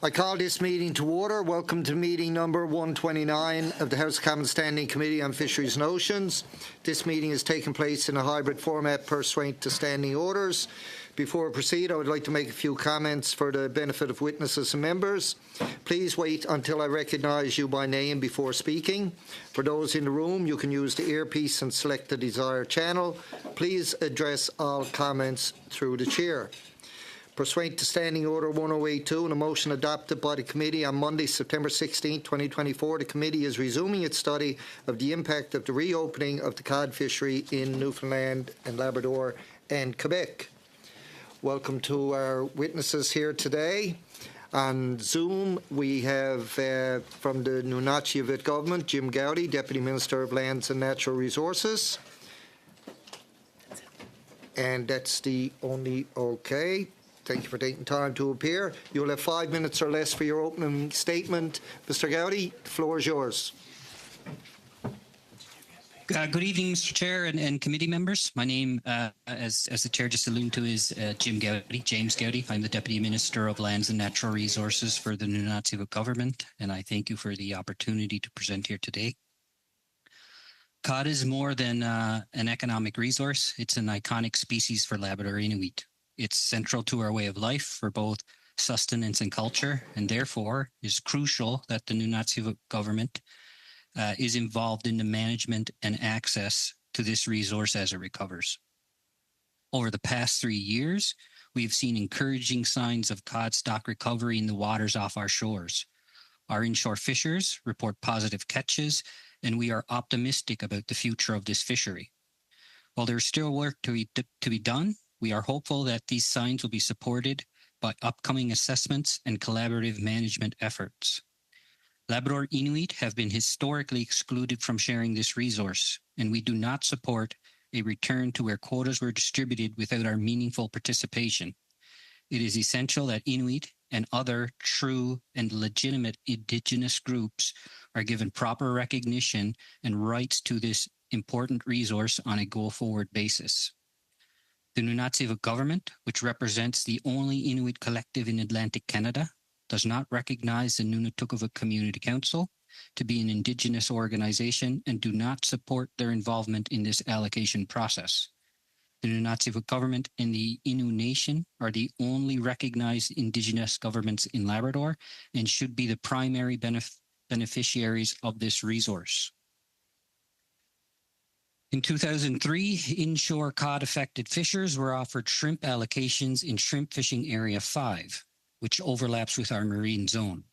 I call this meeting to order. Welcome to meeting number 129 of the House of Commons Standing Committee on Fisheries and Oceans. This meeting is taking place in a hybrid format pursuant to standing orders. Before I proceed, I would like to make a few comments for the benefit of witnesses and members. Please wait until I recognise you by name before speaking. For those in the room, you can use the earpiece and select the desired channel. Please address all comments through the chair. Pursuant to Standing Order 1082 and a motion adopted by the committee on Monday, September 16, 2024, the committee is resuming its study of the impact of the reopening of the cod fishery in Newfoundland and Labrador and Quebec. Welcome to our witnesses here today. On Zoom, we have from the Nunatsiavut government, Jim Gowdy, Deputy Minister of Lands and Natural Resources. And that's the only okay. Thank you for taking time to appear. You'll have 5 minutes or less for your opening statement. Mr. Gowdy, the floor is yours. Good evening, Mr. Chair and committee members. My name, as the Chair just alluded to, is James Gowdy. I'm the Deputy Minister of Lands and Natural Resources for the Nunatsiavut government, and I thank you for the opportunity to present here today. Cod is more than an economic resource. It's an iconic species for Labrador Inuit. It's central to our way of life for both sustenance and culture, and therefore is crucial that the Nunatsiavut government is involved in the management and access to this resource as it recovers. Over the past 3 years, we have seen encouraging signs of cod stock recovery in the waters off our shores. Our inshore fishers report positive catches, and we are optimistic about the future of this fishery. While there's still work to be done, we are hopeful that these signs will be supported by upcoming assessments and collaborative management efforts. Labrador Inuit have been historically excluded from sharing this resource, and we do not support a return to where quotas were distributed without our meaningful participation. It is essential that Inuit and other true and legitimate Indigenous groups are given proper recognition and rights to this important resource on a go-forward basis. The Nunatsiavut government, which represents the only Inuit collective in Atlantic Canada, does not recognize the Nunatukavut Community Council to be an Indigenous organization and do not support their involvement in this allocation process. The Nunatsiavut government and the Innu Nation are the only recognized Indigenous governments in Labrador and should be the primary beneficiaries of this resource. In 2003, inshore cod-affected fishers were offered shrimp allocations in Shrimp Fishing Area 5, which overlaps with our marine zone.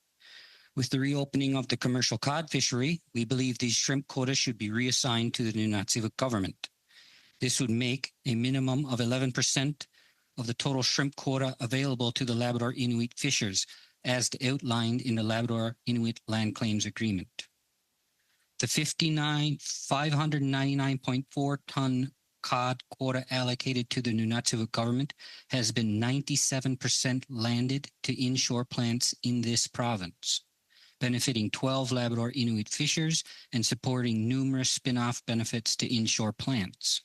With the reopening of the commercial cod fishery, we believe these shrimp quotas should be reassigned to the Nunatsiavut government. This would make a minimum of 11% of the total shrimp quota available to the Labrador Inuit fishers, as outlined in the Labrador Inuit Land Claims Agreement. The 599.4 ton cod quota allocated to the Nunatsiavut government has been 97% landed to inshore plants in this province, benefiting 12 Labrador Inuit fishers and supporting numerous spin-off benefits to inshore plants.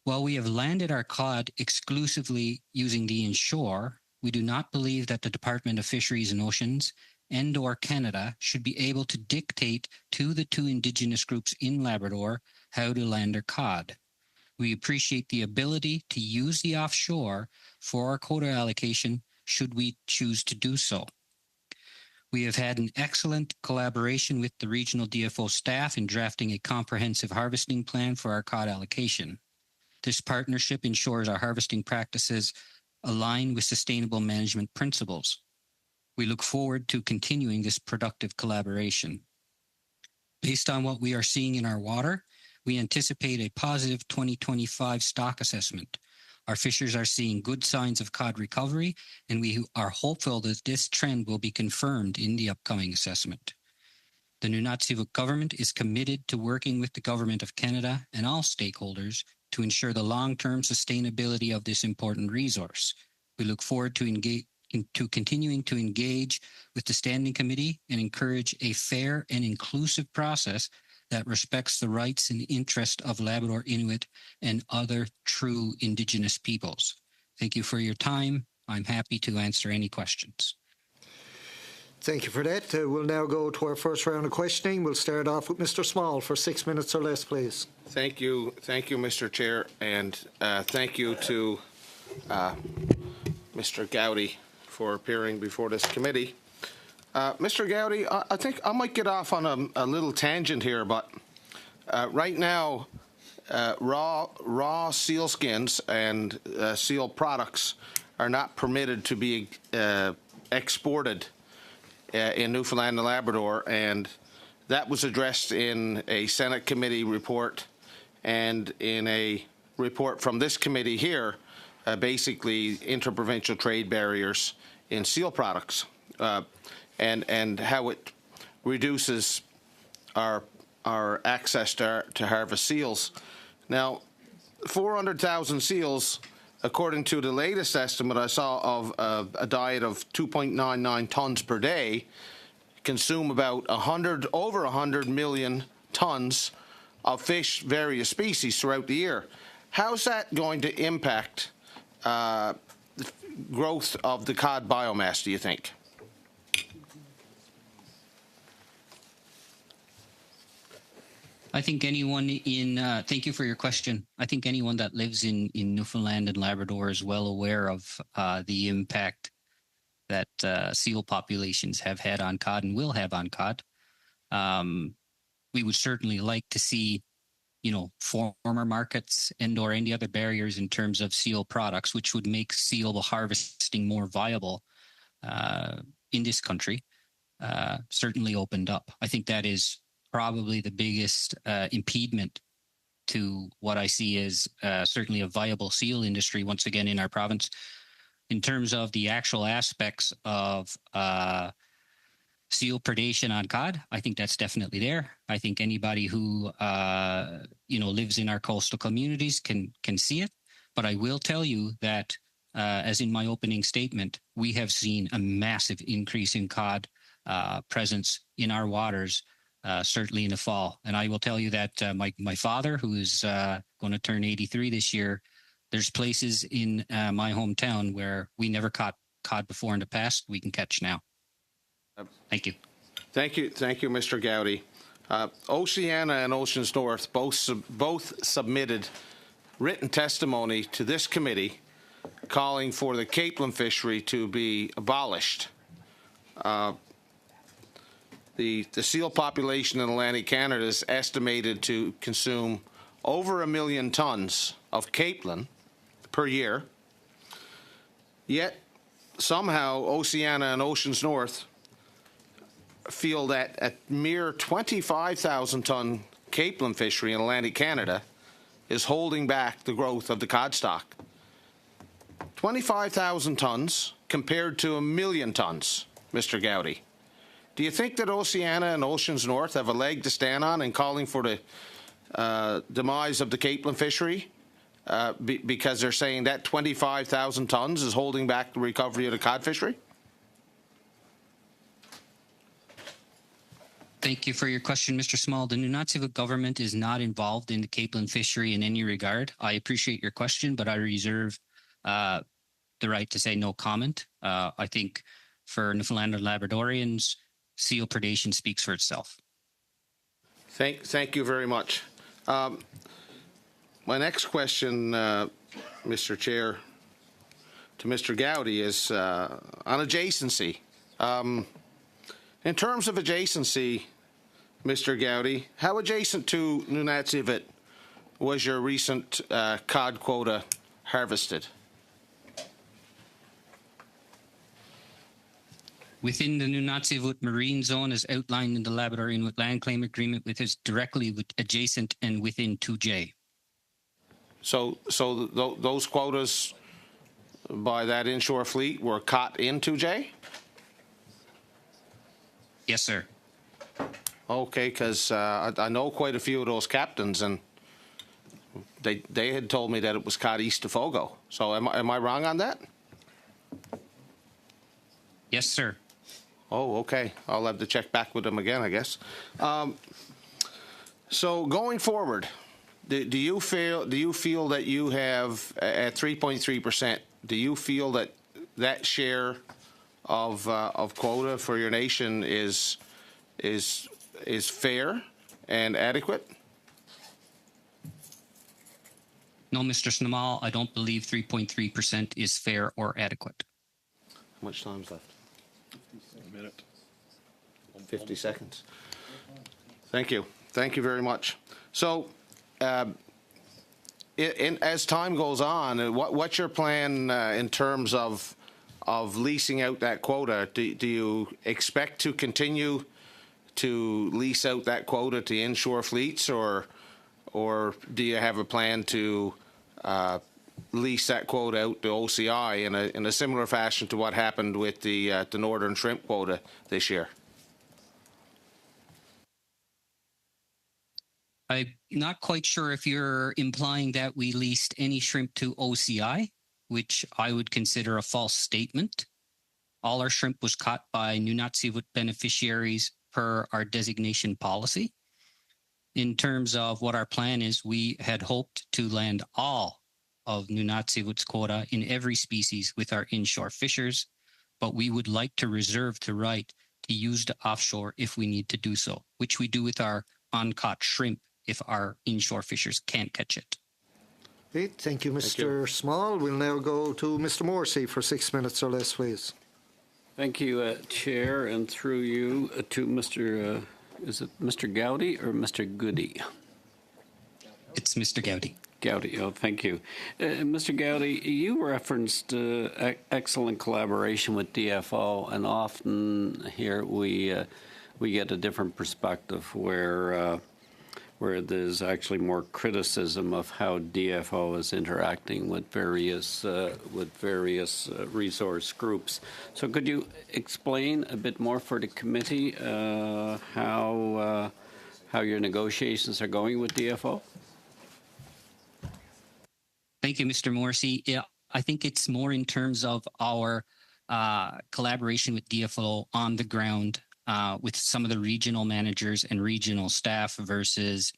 While we have landed our cod exclusively using the inshore, we do not believe that the Department of Fisheries and Oceans and/or Canada should be able to dictate to the two Indigenous groups in Labrador how to land their cod. We appreciate the ability to use the offshore for our quota allocation should we choose to do so. We have had an excellent collaboration with the regional DFO staff in drafting a comprehensive harvesting plan for our cod allocation. This partnership ensures our harvesting practices align with sustainable management principles. We look forward to continuing this productive collaboration. Based on what we are seeing in our water, we anticipate a positive 2025 stock assessment. Our fishers are seeing good signs of cod recovery, and we are hopeful that this trend will be confirmed in the upcoming assessment. The Nunatsiavut government is committed to working with the Government of Canada and all stakeholders to ensure the long-term sustainability of this important resource. We look forward to continuing to engage with the Standing Committee and encourage a fair and inclusive process that respects the rights and interest of Labrador Inuit and other true Indigenous peoples. Thank you for your time. I'm happy to answer any questions. Thank you for that. We'll now go to our first round of questioning. We'll start off with Mr. Small for 6 minutes or less, please. Thank you, Mr. Chair, and thank you to Mr. Gowdy for appearing before this committee. Mr. Gowdy, I think I might get off on a little tangent here, but right now, raw seal skins and seal products are not permitted to be exported in Newfoundland and Labrador, and that was addressed in a Senate committee report and in a report from this committee here, basically interprovincial trade barriers in seal products, and how it reduces our access to harvest seals. Now, 400,000 seals, according to the latest estimate I saw of a diet of 2.99 tons per day, consume about over 100 million tons of fish, various species, throughout the year. How's that going to impact the growth of the cod biomass, do you think? I think anyone thank you for your question. I think anyone that lives in Newfoundland and Labrador is well aware of the impact that seal populations have had on cod and will have on cod. We would certainly like to see, former markets and/or any other barriers in terms of seal products, which would make seal harvesting more viable in this country, certainly opened up. I think that is probably the biggest impediment to what I see as certainly a viable seal industry once again in our province. In terms of the actual aspects of seal predation on cod, I think that's definitely there. I think anybody who lives in our coastal communities can see it. But I will tell you that, as in my opening statement, we have seen a massive increase in cod presence in our waters. Certainly in the fall. And I will tell you that my father, who is going to turn 83 this year, there's places in my hometown where we never caught cod before in the past. We can catch now. Thank you. Thank you, Mr. Gowdy. Oceana and Oceans North both submitted written testimony to this committee calling for the capelin fishery to be abolished. The seal population in Atlantic Canada is estimated to consume over 1 million tons of capelin per year. Yet, somehow, Oceana and Oceans North feel that a mere 25,000-ton capelin fishery in Atlantic Canada is holding back the growth of the cod stock. 25,000 tons compared to 1 million tons, Mr. Gowdy. Do you think that Oceana and Oceans North have a leg to stand on in calling for the demise of the capelin fishery because they're saying that 25,000 tons is holding back the recovery of the cod fishery? Thank you for your question, Mr. Small. The Nunatsiavut government is not involved in the capelin fishery in any regard. I appreciate your question, but I reserve the right to say no comment. I think for Newfoundland and Labradorians, seal predation speaks for itself. Thank you very much. My next question, Mr. Chair, to Mr. Gowdy is on adjacency. In terms of adjacency, Mr. Gowdy, how adjacent to Nunatsiavut was your recent cod quota harvested? Within the Nunatsiavut Marine Zone as outlined in the Labrador Inuit Land Claim Agreement, which is directly adjacent and within 2J. So those quotas by that inshore fleet were caught in 2J? Yes, sir. Okay, because I know quite a few of those captains, and they had told me that it was caught east of Fogo. So am I wrong on that? Yes, sir. Oh, okay. I'll have to check back with them again, I guess. So going forward, do you feel that you have at 3.3%? Do you feel that share of quota for your nation is fair and adequate? No, Mr. Snamal, I don't believe 3.3% is fair or adequate. How much time's left? A minute. 50 seconds. Thank you. Thank you very much. So, as time goes on, what's your plan in terms of leasing out that quota? Do you expect to continue to lease out that quota to inshore fleets, or do you have a plan to lease that quota out to OCI in a similar fashion to what happened with the northern shrimp quota this year? I'm not quite sure if you're implying that we leased any shrimp to OCI, which I would consider a false statement. All our shrimp was caught by Nunatsiavut beneficiaries per our designation policy. In terms of what our plan is, we had hoped to land all of Nunatsiavut's quota in every species with our inshore fishers, but we would like to reserve the right to use the offshore if we need to do so, which we do with our uncaught shrimp if our inshore fishers can't catch it. Okay, thank you, Mr. Small. We'll now go to Mr. Morrissey for 6 minutes or less, please. Thank you, Chair, and through you to Mr. Is it Mr. Gowdy or Mr. Goody? It's Mr. Gowdy. Gowdy, oh, thank you. Mr. Gowdy, you referenced excellent collaboration with DFO, and often here we get a different perspective where there's actually more criticism of how DFO is interacting with various resource groups. So could you explain a bit more for the committee how your negotiations are going with DFO? Thank you, Mr. Morrissey. Yeah, I think it's more in terms of our collaboration with DFO on the ground with some of the regional managers and regional staff versus,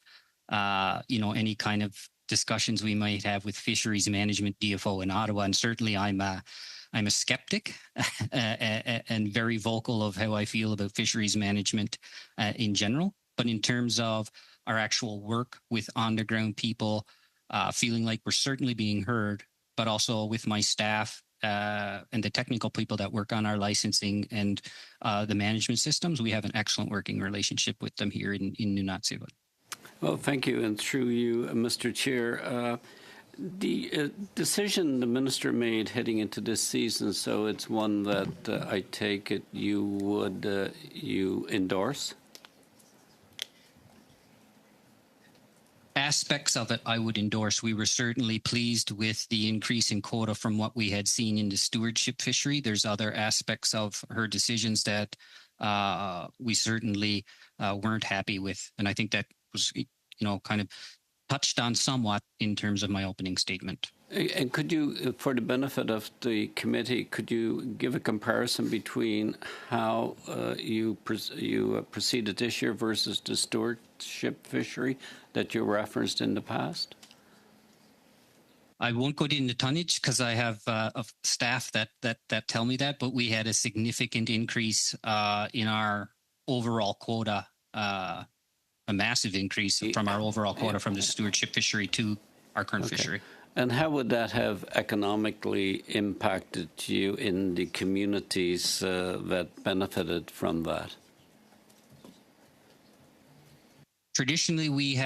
any kind of discussions we might have with fisheries management DFO in Ottawa. And certainly I'm a skeptic and very vocal of how I feel about fisheries management in general. But in terms of our actual work with on-the-ground people, feeling like we're certainly being heard, but also with my staff and the technical people that work on our licensing and the management systems, we have an excellent working relationship with them here in Nunatsiavut. Well, thank you. And through you, Mr. Chair, the decision the minister made heading into this season, so it's one that I take it you endorse? Aspects of it I would endorse. We were certainly pleased with the increase in quota from what we had seen in the stewardship fishery. There's other aspects of her decisions that we certainly weren't happy with. And I think that was, kind of touched on somewhat in terms of my opening statement. And could you, for the benefit of the committee, could you give a comparison between how you proceeded this year versus the stewardship fishery that you referenced in the past? I won't go into tonnage because I have staff that tell me that, but we had a significant increase in our overall quota, a massive increase from our overall quota from the stewardship fishery to our current fishery. And how would that have economically impacted you in the communities that benefited from that? Traditionally, we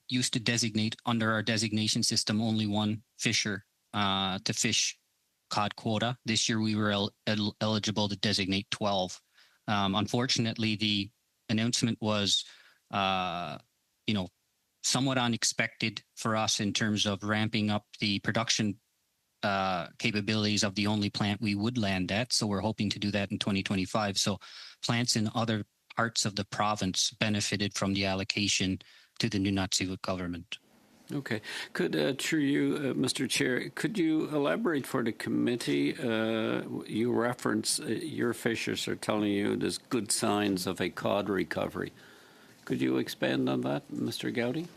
used to designate under our designation system only one fisher to fish cod quota. This year, we were eligible to designate 12. Unfortunately, the announcement was, somewhat unexpected for us in terms of ramping up the production capabilities of the only plant we would land at. So we're hoping to do that in 2025. So plants in other parts of the province benefited from the allocation to the Nunatsiavut government. Okay. Could, through you, Mr. Chair, could you elaborate for the committee? You reference your fishers are telling you there's good signs of a cod recovery. Could you expand on that, Mr. Gowdy?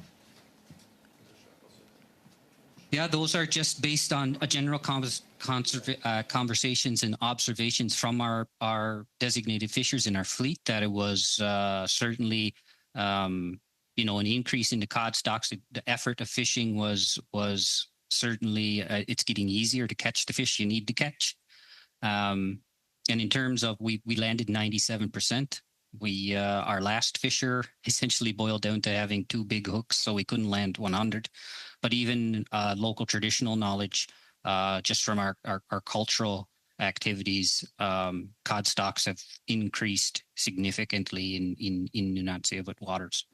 Yeah, those are just based on a general conversations and observations from our designated fishers in our fleet that it was certainly an increase in the cod stocks. The effort of fishing was certainly it's getting easier to catch the fish you need to catch. And in terms of we landed 97%. We our last fisher essentially boiled down to having 2 big hooks, so we couldn't land 100. But even local traditional knowledge, just from our cultural activities, cod stocks have increased significantly in Nunatsiavut waters.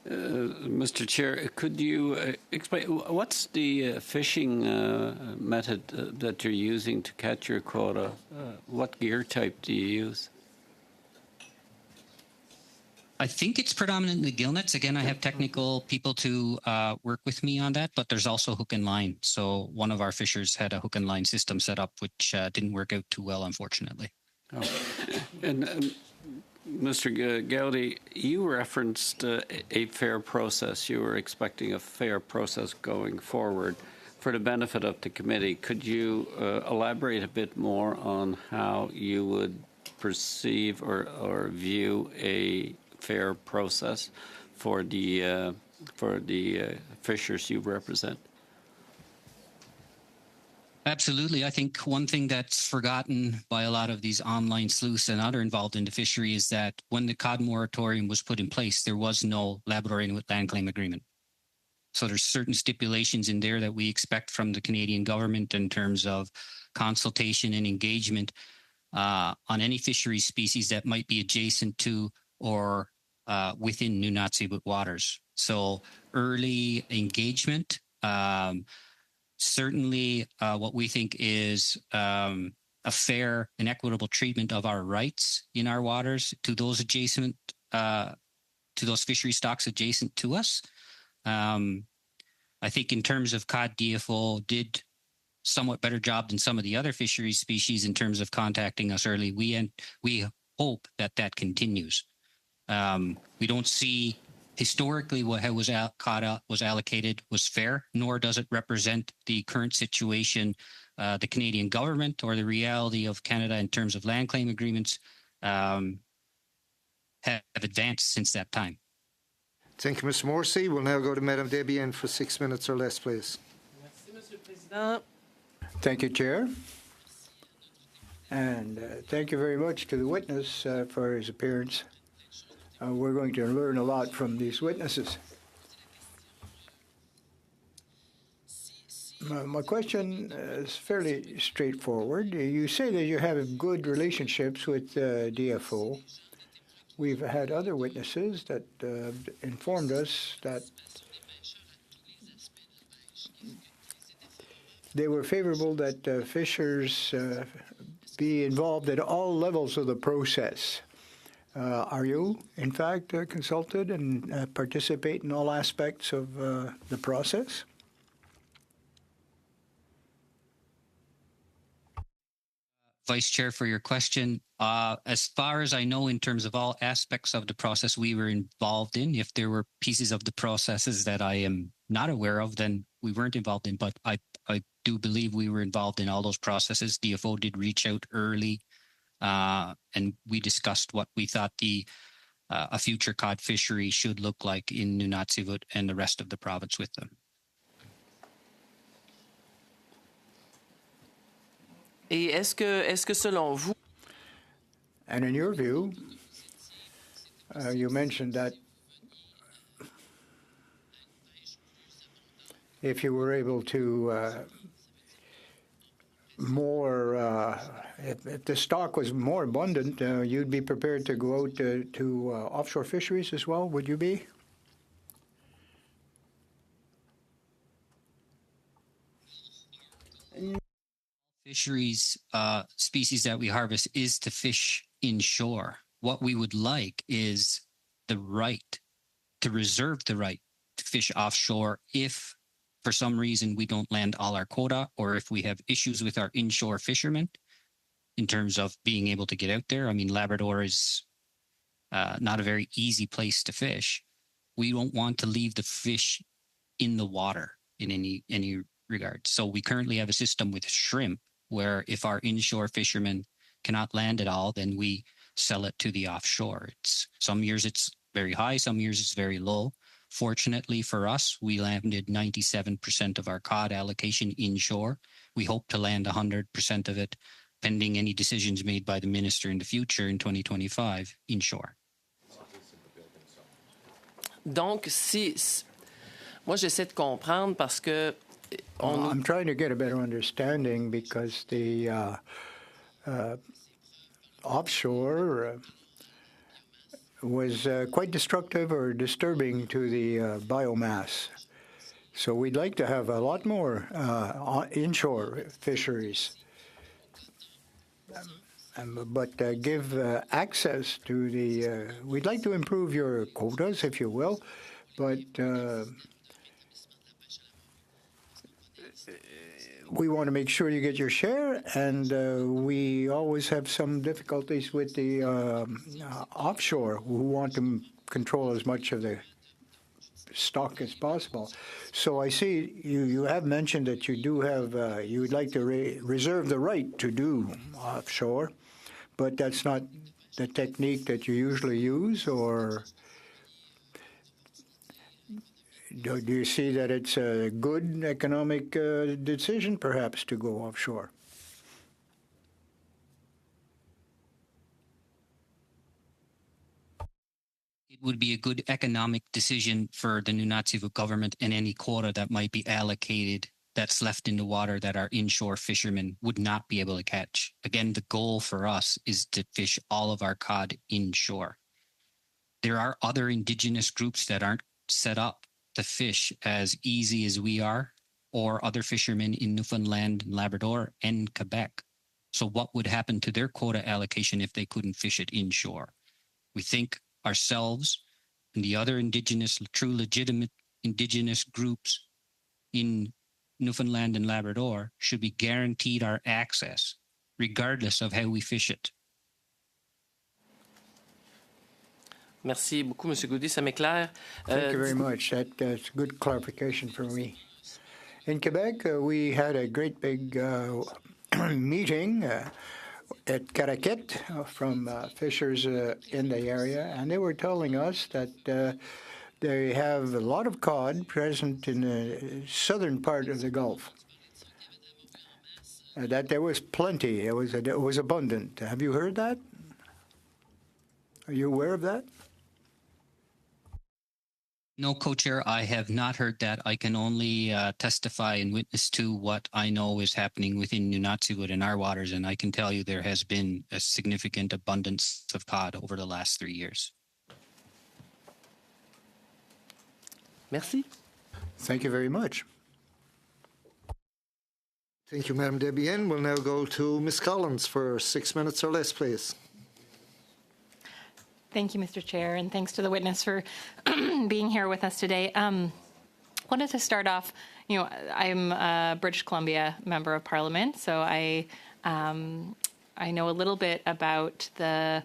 Mr. Chair, could you explain what's the fishing method that you're using to catch your quota? What gear type do you use? I think it's predominantly gill nets. Again, I have technical people to work with me on that, but there's also hook and line. So one of our fishers had a hook and line system set up, which didn't work out too well, unfortunately. Oh. And Mr. Gowdy, you referenced a fair process. You were expecting a fair process going forward for the benefit of the committee. Could you elaborate a bit more on how you would perceive or view a fair process for the fishers you represent? Absolutely. I think one thing that's forgotten by a lot of these online sleuths and other involved in the fishery is that when the cod moratorium was put in place, there was no Labrador-Inuit land claim agreement. So there's certain stipulations in there that we expect from the Canadian government in terms of consultation and engagement on any fishery species that might be adjacent to or within Nunatsiavut waters. So early engagement, certainly what we think is a fair and equitable treatment of our rights in our waters to those adjacent, to those fishery stocks adjacent to us. I think in terms of cod, DFO did somewhat better job than some of the other fishery species in terms of contacting us early. We hope that continues. We don't see historically what cod was allocated was fair, nor does it represent the current situation. The Canadian government or the reality of Canada in terms of land claim agreements have advanced since that time. Thank you, Mr. Morrissey. We'll now go to Madame Debian for 6 minutes or less, please. Thank you, Chair. And thank you very much to the witness for his appearance. We're going to learn a lot from these witnesses. My question is fairly straightforward. You say that you have good relationships with DFO. We've had other witnesses that informed us that they were favorable that fishers be involved at all levels of the process. Are you, in fact, consulted and participate in all aspects of the process? Vice Chair, for your question. As far as I know, in terms of all aspects of the process we were involved in, if there were pieces of the processes that I am not aware of, then we weren't involved in. But I do believe we were involved in all those processes. DFO did reach out early, and we discussed what we thought a future cod fishery should look like in Nunatsiavut and the rest of the province with them. Et est-ce que selon vous... And in your view, you mentioned that if you were able to if the stock was more abundant, you'd be prepared to go out to offshore fisheries as well, would you be? Fisheries species that we harvest is to fish inshore. What we would like is the right to reserve the right to fish offshore if for some reason we don't land all our quota, or if we have issues with our inshore fishermen in terms of being able to get out there. I mean, Labrador is not a very easy place to fish. We don't want to leave the fish in the water in any regard. So we currently have a system with shrimp where if our inshore fishermen cannot land at all, then we sell it to the offshore. It's some years it's very high, some years it's very low. Fortunately for us, we landed 97% of our cod allocation inshore. We hope to land 100% of it, pending any decisions made by the minister in the future in 2025 inshore. Donc, moi, j'essaie de comprendre parce que I'm trying to get a better understanding because the offshore was quite destructive or disturbing to the biomass. So we'd like to have a lot more inshore fisheries, but give access to the. We'd like to improve your quotas, if you will, but we want to make sure you get your share, and we always have some difficulties with the offshore who want to control as much of the stock as possible. So I see you have mentioned that you do have, you would like to reserve the right to do offshore, but that's not the technique that you usually use, or do you see that it's a good economic decision, perhaps, to go offshore? It would be a good economic decision for the Nunatsiavut government, and any quota that might be allocated that's left in the water that our inshore fishermen would not be able to catch. Again, the goal for us is to fish all of our cod inshore. There are other indigenous groups that aren't set up to fish as easy as we are, or other fishermen in Newfoundland and Labrador and Quebec. So what would happen to their quota allocation if they couldn't fish it inshore? We think ourselves and the other indigenous, true legitimate indigenous groups in Newfoundland and Labrador should be guaranteed our access, regardless of how we fish it. Merci beaucoup, M. Gaudy, ça m'éclaire. Thank you very much. That's good clarification for me. In Quebec, we had a great big meeting at Caraquet from fishers in the area, and they were telling us that they have a lot of cod present in the southern part of the Gulf. That there was plenty. It was abundant. Have you heard that? Are you aware of that? No, Co-Chair, I have not heard that. I can only testify and witness to what I know is happening within Nunatsiavut in our waters, and I can tell you there has been a significant abundance of cod over the last 3 years. Merci. Thank you very much. Thank you, Madam Debian. We'll now go to Ms. Collins for 6 minutes or less, please. Thank you, Mr. Chair, and thanks to the witness for being here with us today. Wanted to start off, I'm a British Columbia Member of Parliament, so I know a little bit about the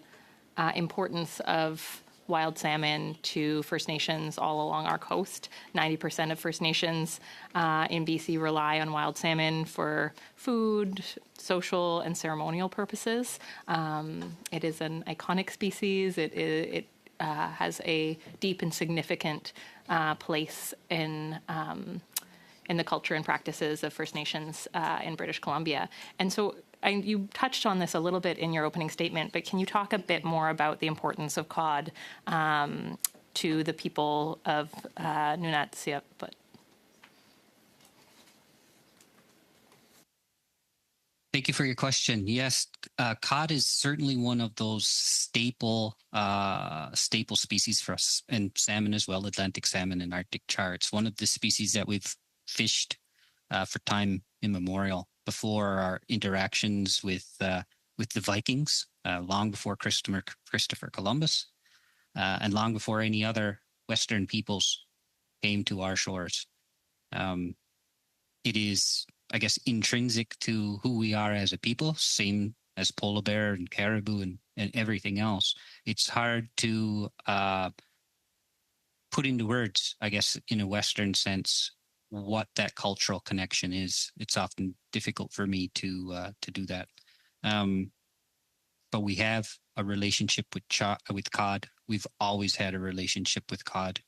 importance of wild salmon to First Nations all along our coast. 90% of First Nations in BC rely on wild salmon for food, social, and ceremonial purposes. It is an iconic species. It has a deep and significant place in the culture and practices of First Nations in British Columbia. And so you touched on this a little bit in your opening statement, but can you talk a bit more about the importance of cod to the people of Nunatsiavut? Thank you for your question. Yes, cod is certainly one of those staple species for us, and salmon as well, Atlantic salmon and Arctic char. It's one of the species that we've fished for time immemorial, before our interactions with the Vikings, long before Christopher Columbus, and long before any other Western peoples came to our shores. It is, I guess, intrinsic to who we are as a people, same as polar bear and caribou and everything else. It's hard to put into words, I guess, in a Western sense, what that cultural connection is. It's often difficult for me to do that. But we have a relationship with cod. We've always had a relationship with cod,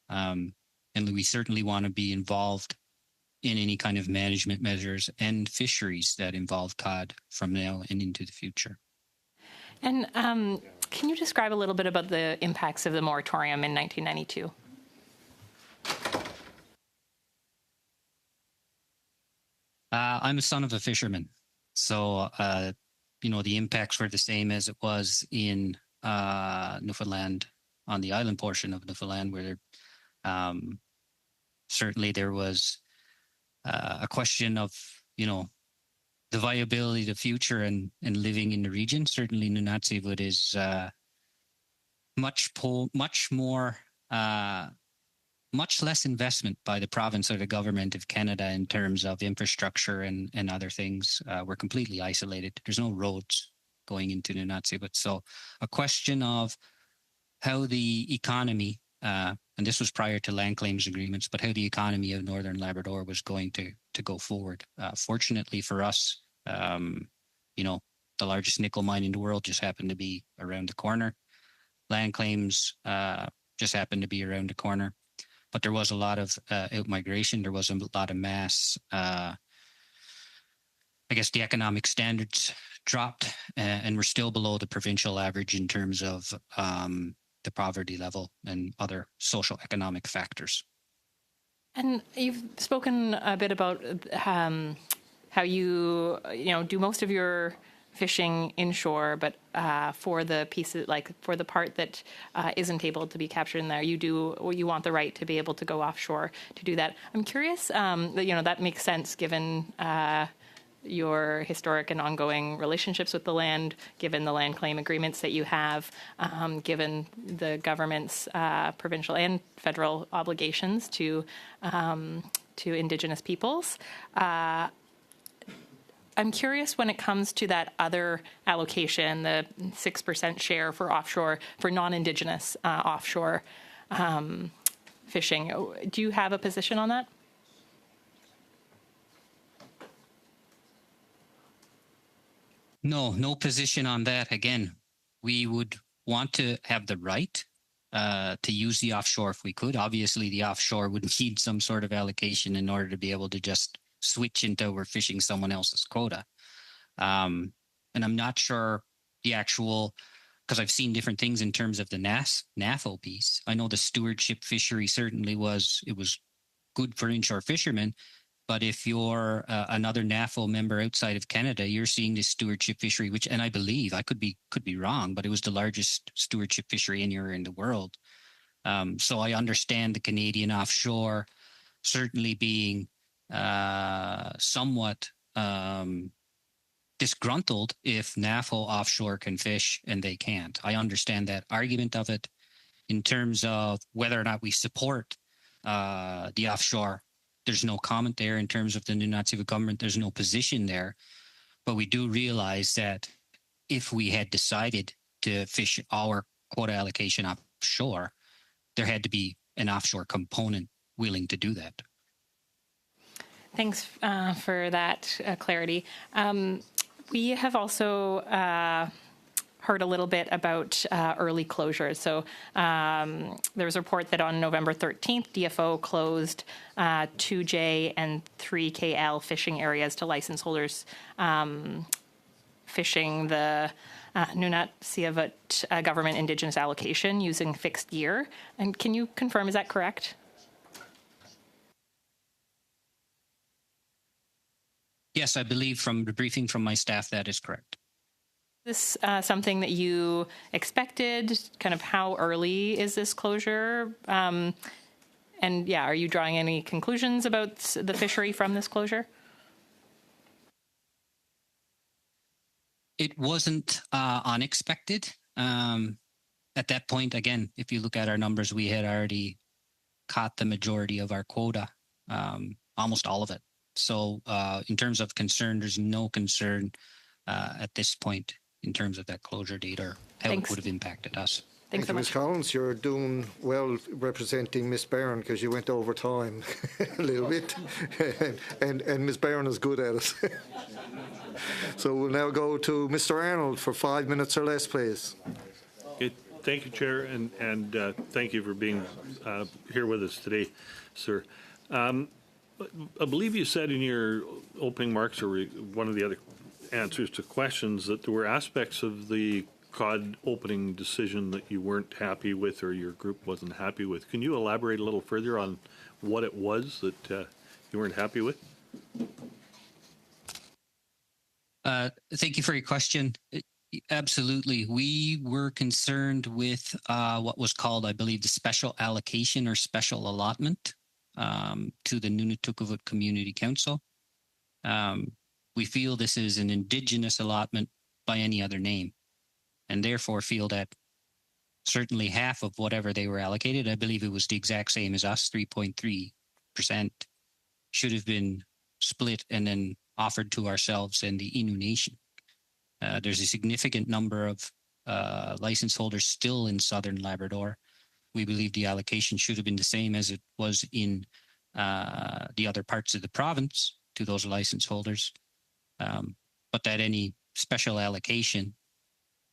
and we certainly want to be involved in any kind of management measures and fisheries that involve cod from now and into the future. And can you describe a little bit about the impacts of the moratorium in 1992? I'm a son of a fisherman, so the impacts were the same as it was in Newfoundland, on the island portion of Newfoundland, where certainly there was a question of the viability of the future and living in the region. Certainly, Nunatsiavut is much less investment by the province or the government of Canada in terms of infrastructure and other things. We're completely isolated. There's no roads going into Nunatsiavut. So a question of how the economy, and this was prior to land claims agreements, but how the economy of Northern Labrador was going to go forward. Fortunately for us, the largest nickel mine in the world just happened to be around the corner. Land claims just happened to be around the corner. But there was a lot of out-migration. There was a lot of mass, the economic standards dropped, and we're still below the provincial average in terms of the poverty level and other social economic factors. And you've spoken a bit about how you do most of your fishing inshore, but for the pieces, for the part that isn't able to be captured in there, you want the right to be able to go offshore to do that. I'm curious, that makes sense given your historic and ongoing relationships with the land, given the land claim agreements that you have, given the government's provincial and federal obligations to Indigenous peoples. I'm curious when it comes to that other allocation, the 6% share for offshore, for non-Indigenous offshore fishing. Do you have a position on that? No position on that. Again, we would want to have the right to use the offshore if we could. Obviously, the offshore would need some sort of allocation in order to be able to just switch into we're fishing someone else's quota. And I'm not sure the actual, because I've seen different things in terms of the NAFO piece. I know the stewardship fishery certainly was good for inshore fishermen, but if you're another NAFO member outside of Canada, you're seeing this stewardship fishery, which, and I believe, I could be wrong, but it was the largest stewardship fishery anywhere in the world. So I understand the Canadian offshore certainly being somewhat disgruntled if NAFO offshore can fish and they can't. I understand that argument of it. In terms of whether or not we support the offshore, there's no comment there. In terms of the Nunatsiavut government, there's no position there. But we do realize that if we had decided to fish our quota allocation offshore, there had to be an offshore component willing to do that. Thanks for that clarity. We have also heard a little bit about early closures. So there was a report that on November 13th, DFO closed 2J and 3KL fishing areas to license holders fishing the Nunatsiavut government Indigenous allocation using fixed gear. And can you confirm, is that correct? Yes, I believe from the briefing from my staff, that is correct. Is this something that you expected? Kind of how early is this closure? And yeah, are you drawing any conclusions about the fishery from this closure? It wasn't unexpected. At that point, again, if you look at our numbers, we had already caught the majority of our quota, almost all of it. So in terms of concern, there's no concern at this point in terms of that closure date or how it would have impacted us. Thanks so Ms. much. Collins. You're doing well representing Miss Barron because you went over time a little bit, and Miss Barron is good at it. So we'll now go to Mr. Arnold for 5 minutes or less, please. Okay, thank you, Chair, and thank you for being here with us today, sir. I believe you said in your opening remarks or one of the other answers to questions that there were aspects of the COD opening decision that you weren't happy with or your group wasn't happy with. Can you elaborate a little further on what it was that you weren't happy with? Thank you for your question. Absolutely. We were concerned with what was called, I believe, the special allocation or special allotment to the Nunatukavut Community Council. We feel this is an Indigenous allotment by any other name, and therefore feel that certainly half of whatever they were allocated, I believe it was the exact same as us, 3.3%, should have been split and then offered to ourselves and the Innu Nation. There's a significant number of license holders still in Southern Labrador. We believe the allocation should have been the same as it was in the other parts of the province to those license holders, but that any special allocation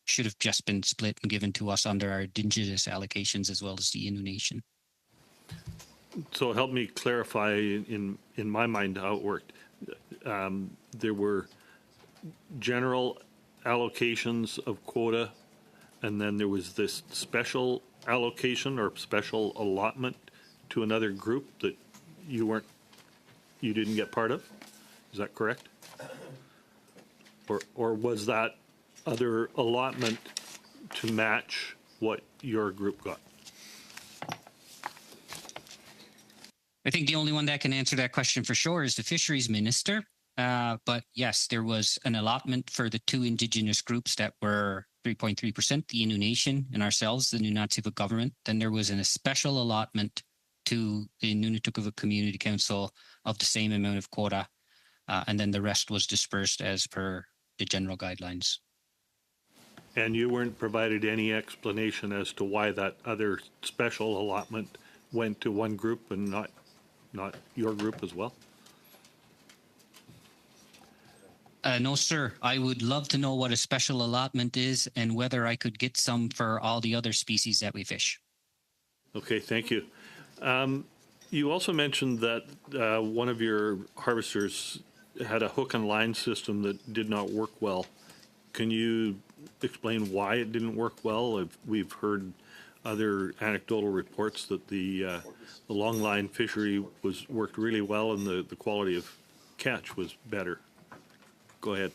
should have just been split and given to us under our Indigenous allocations as well as the Innu Nation. So help me clarify in my mind how it worked. There were general allocations of quota, and then there was this special allocation or special allotment to another group that you didn't get part of. Is that correct? Or was that other allotment to match what your group got? I think the only one that can answer that question for sure is the fisheries minister. But yes, there was an allotment for the two Indigenous groups that were 3.3%, the Innu Nation and ourselves, the Nunatsiavut government. Then there was a special allotment to the Nunatukavut Community Council of the same amount of quota. And then the rest was dispersed as per the general guidelines. And you weren't provided any explanation as to why that other special allotment went to one group and not your group as well? No, sir. I would love to know what a special allotment is and whether I could get some for all the other species that we fish. Okay, thank you. You also mentioned that one of your harvesters had a hook and line system that did not work well. Can you explain why it didn't work well? We've heard other anecdotal reports that the long line fishery worked really well and the quality of catch was better. Go ahead.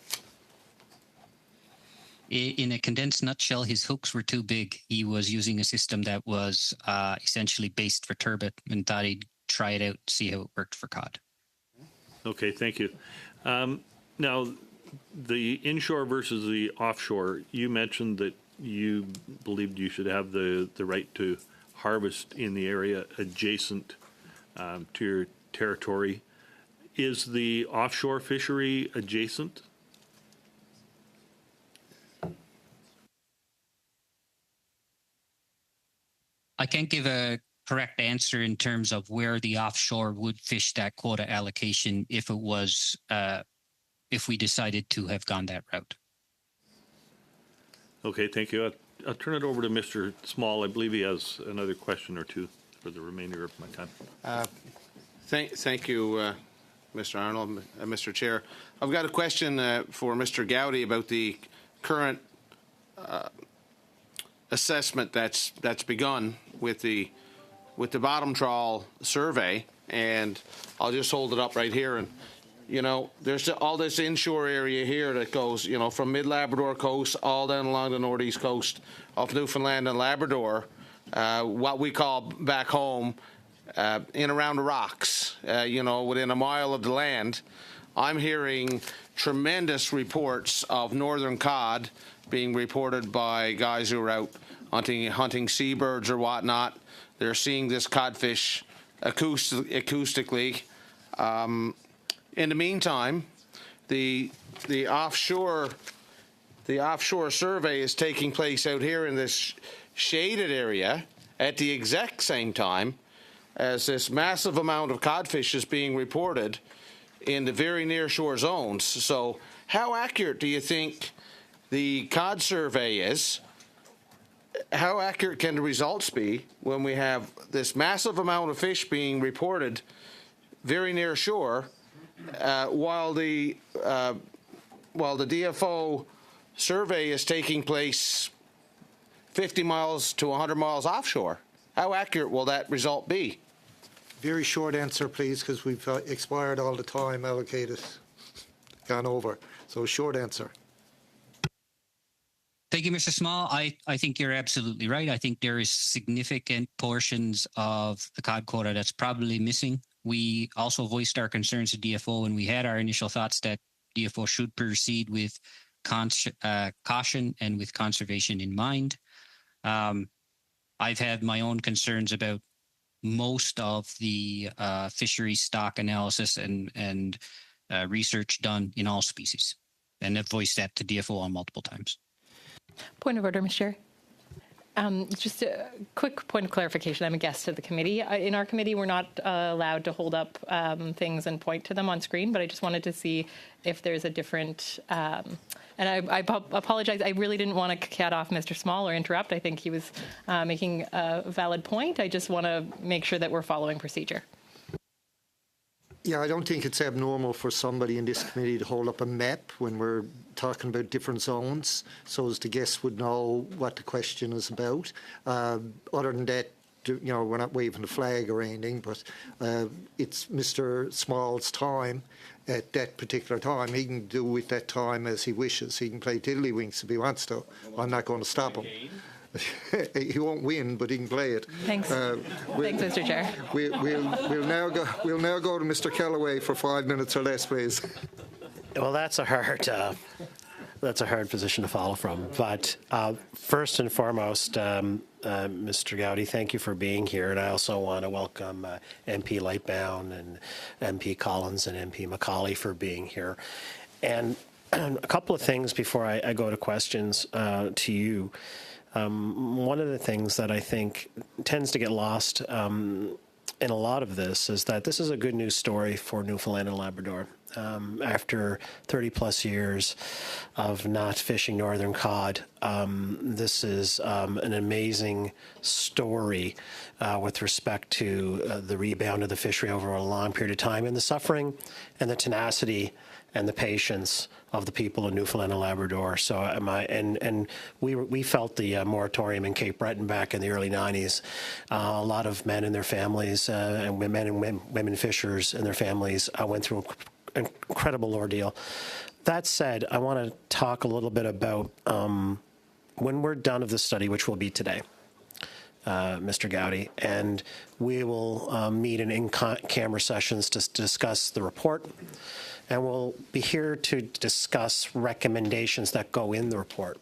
In a condensed nutshell, his hooks were too big. He was using a system that was essentially based for turbot and thought he'd try it out, see how it worked for cod. Okay, thank you. Now, the inshore versus the offshore, you mentioned that you believed you should have the right to harvest in the area adjacent to your territory. Is the offshore fishery adjacent? I can't give a correct answer in terms of where the offshore would fish that quota allocation if it was if we decided to have gone that route. Okay, thank you. I'll turn it over to Mr. Small. I believe he has another question or two for the remainder of my time. Thank you, Mr. Arnold, Mr. Chair. I've got a question for Mr. Gowdy about the current assessment that's begun with the bottom trawl survey, and I'll just hold it up right here. And you know, there's all this inshore area here that goes, you know, from mid-Labrador coast all down along the northeast coast of Newfoundland and Labrador, what we call back home, in around the rocks, you know, within a mile of the land. I'm hearing tremendous reports of northern cod being reported by guys who are out hunting seabirds or whatnot. They're seeing this codfish acoustically. In the meantime, the offshore survey is taking place out here in this shaded area at the exact same time as this massive amount of codfish is being reported in the very near shore zones. So how accurate do you think the cod survey is? How accurate can the results be when we have this massive amount of fish being reported very near shore, while the DFO survey is taking place 50 miles to 100 miles offshore? How accurate will that result be? Very short answer, please, because we've expired all the time allocated, gone over. So short answer. Thank you, Mr. Small. I think you're absolutely right. I think there is significant portions of the cod quota that's probably missing. We also voiced our concerns to DFO, and we had our initial thoughts that DFO should proceed with caution and with conservation in mind. I've had my own concerns about most of the fishery stock analysis and research done in all species, and have voiced that to DFO on multiple times. Point of order, Mr. Chair. Just a quick point of clarification. I'm a guest of the committee. In our committee, we're not allowed to hold up things and point to them on screen, but I just wanted to see if there's a different, and I apologize, I really didn't want to cut off Mr. Small or interrupt. I think he was making a valid point. I just want to make sure that we're following procedure. Yeah, I don't think it's abnormal for somebody in this committee to hold up a map when we're talking about different zones, so as the guests would know what the question is about. Other than that, we're not waving the flag or anything, but it's Mr. Small's time at that particular time. He can do with that time as he wishes. He can play tiddlywinks if he wants to. I'm not going to stop him. He won't win, but he can play it. Thanks. Thanks, Mr. Chair. We'll now go to Mr. Kellaway for 5 minutes or less, please. Well, that's a hard position to follow from. But first and foremost, Mr. Gowdy, thank you for being here, and I also want to welcome MP Lightbound and MP Collins and MP McCauley for being here. And a couple of things before I go to questions to you. One of the things that I think tends to get lost in a lot of this is that this is a good news story for Newfoundland and Labrador. After 30-plus years of not fishing northern cod, this is an amazing story with respect to the rebound of the fishery over a long period of time, and the suffering and the tenacity and the patience of the people of Newfoundland and Labrador. So we felt the moratorium in Cape Breton back in the early 90s. A lot of men and their families, and men and women fishers and their families went through an incredible ordeal. That said, I want to talk a little bit about when we're done with this study, which will be today, Mr. Gowdy, and we will meet in in-camera sessions to discuss the report. And we'll be here to discuss recommendations that go in the report.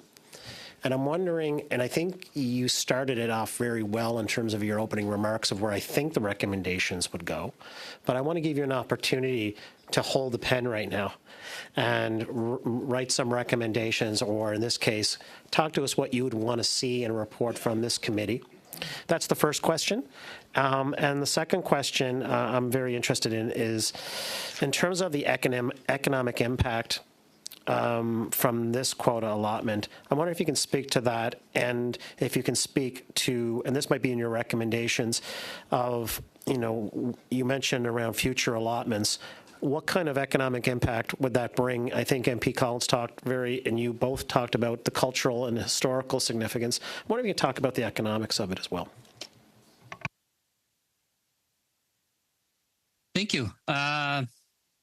And I'm wondering, and I think you started it off very well in terms of your opening remarks of where I think the recommendations would go, but I want to give you an opportunity to hold the pen right now and write some recommendations, or in this case, talk to us what you would want to see in a report from this committee. That's the first question. And the second question I'm very interested in is, in terms of the economic impact from this quota allotment, I wonder if you can speak to that, and if you can speak to, and this might be in your recommendations, of, you mentioned around future allotments, what kind of economic impact would that bring? I think MP Collins and you both talked about the cultural and historical significance. I wonder if you can talk about the economics of it as well. Thank you. I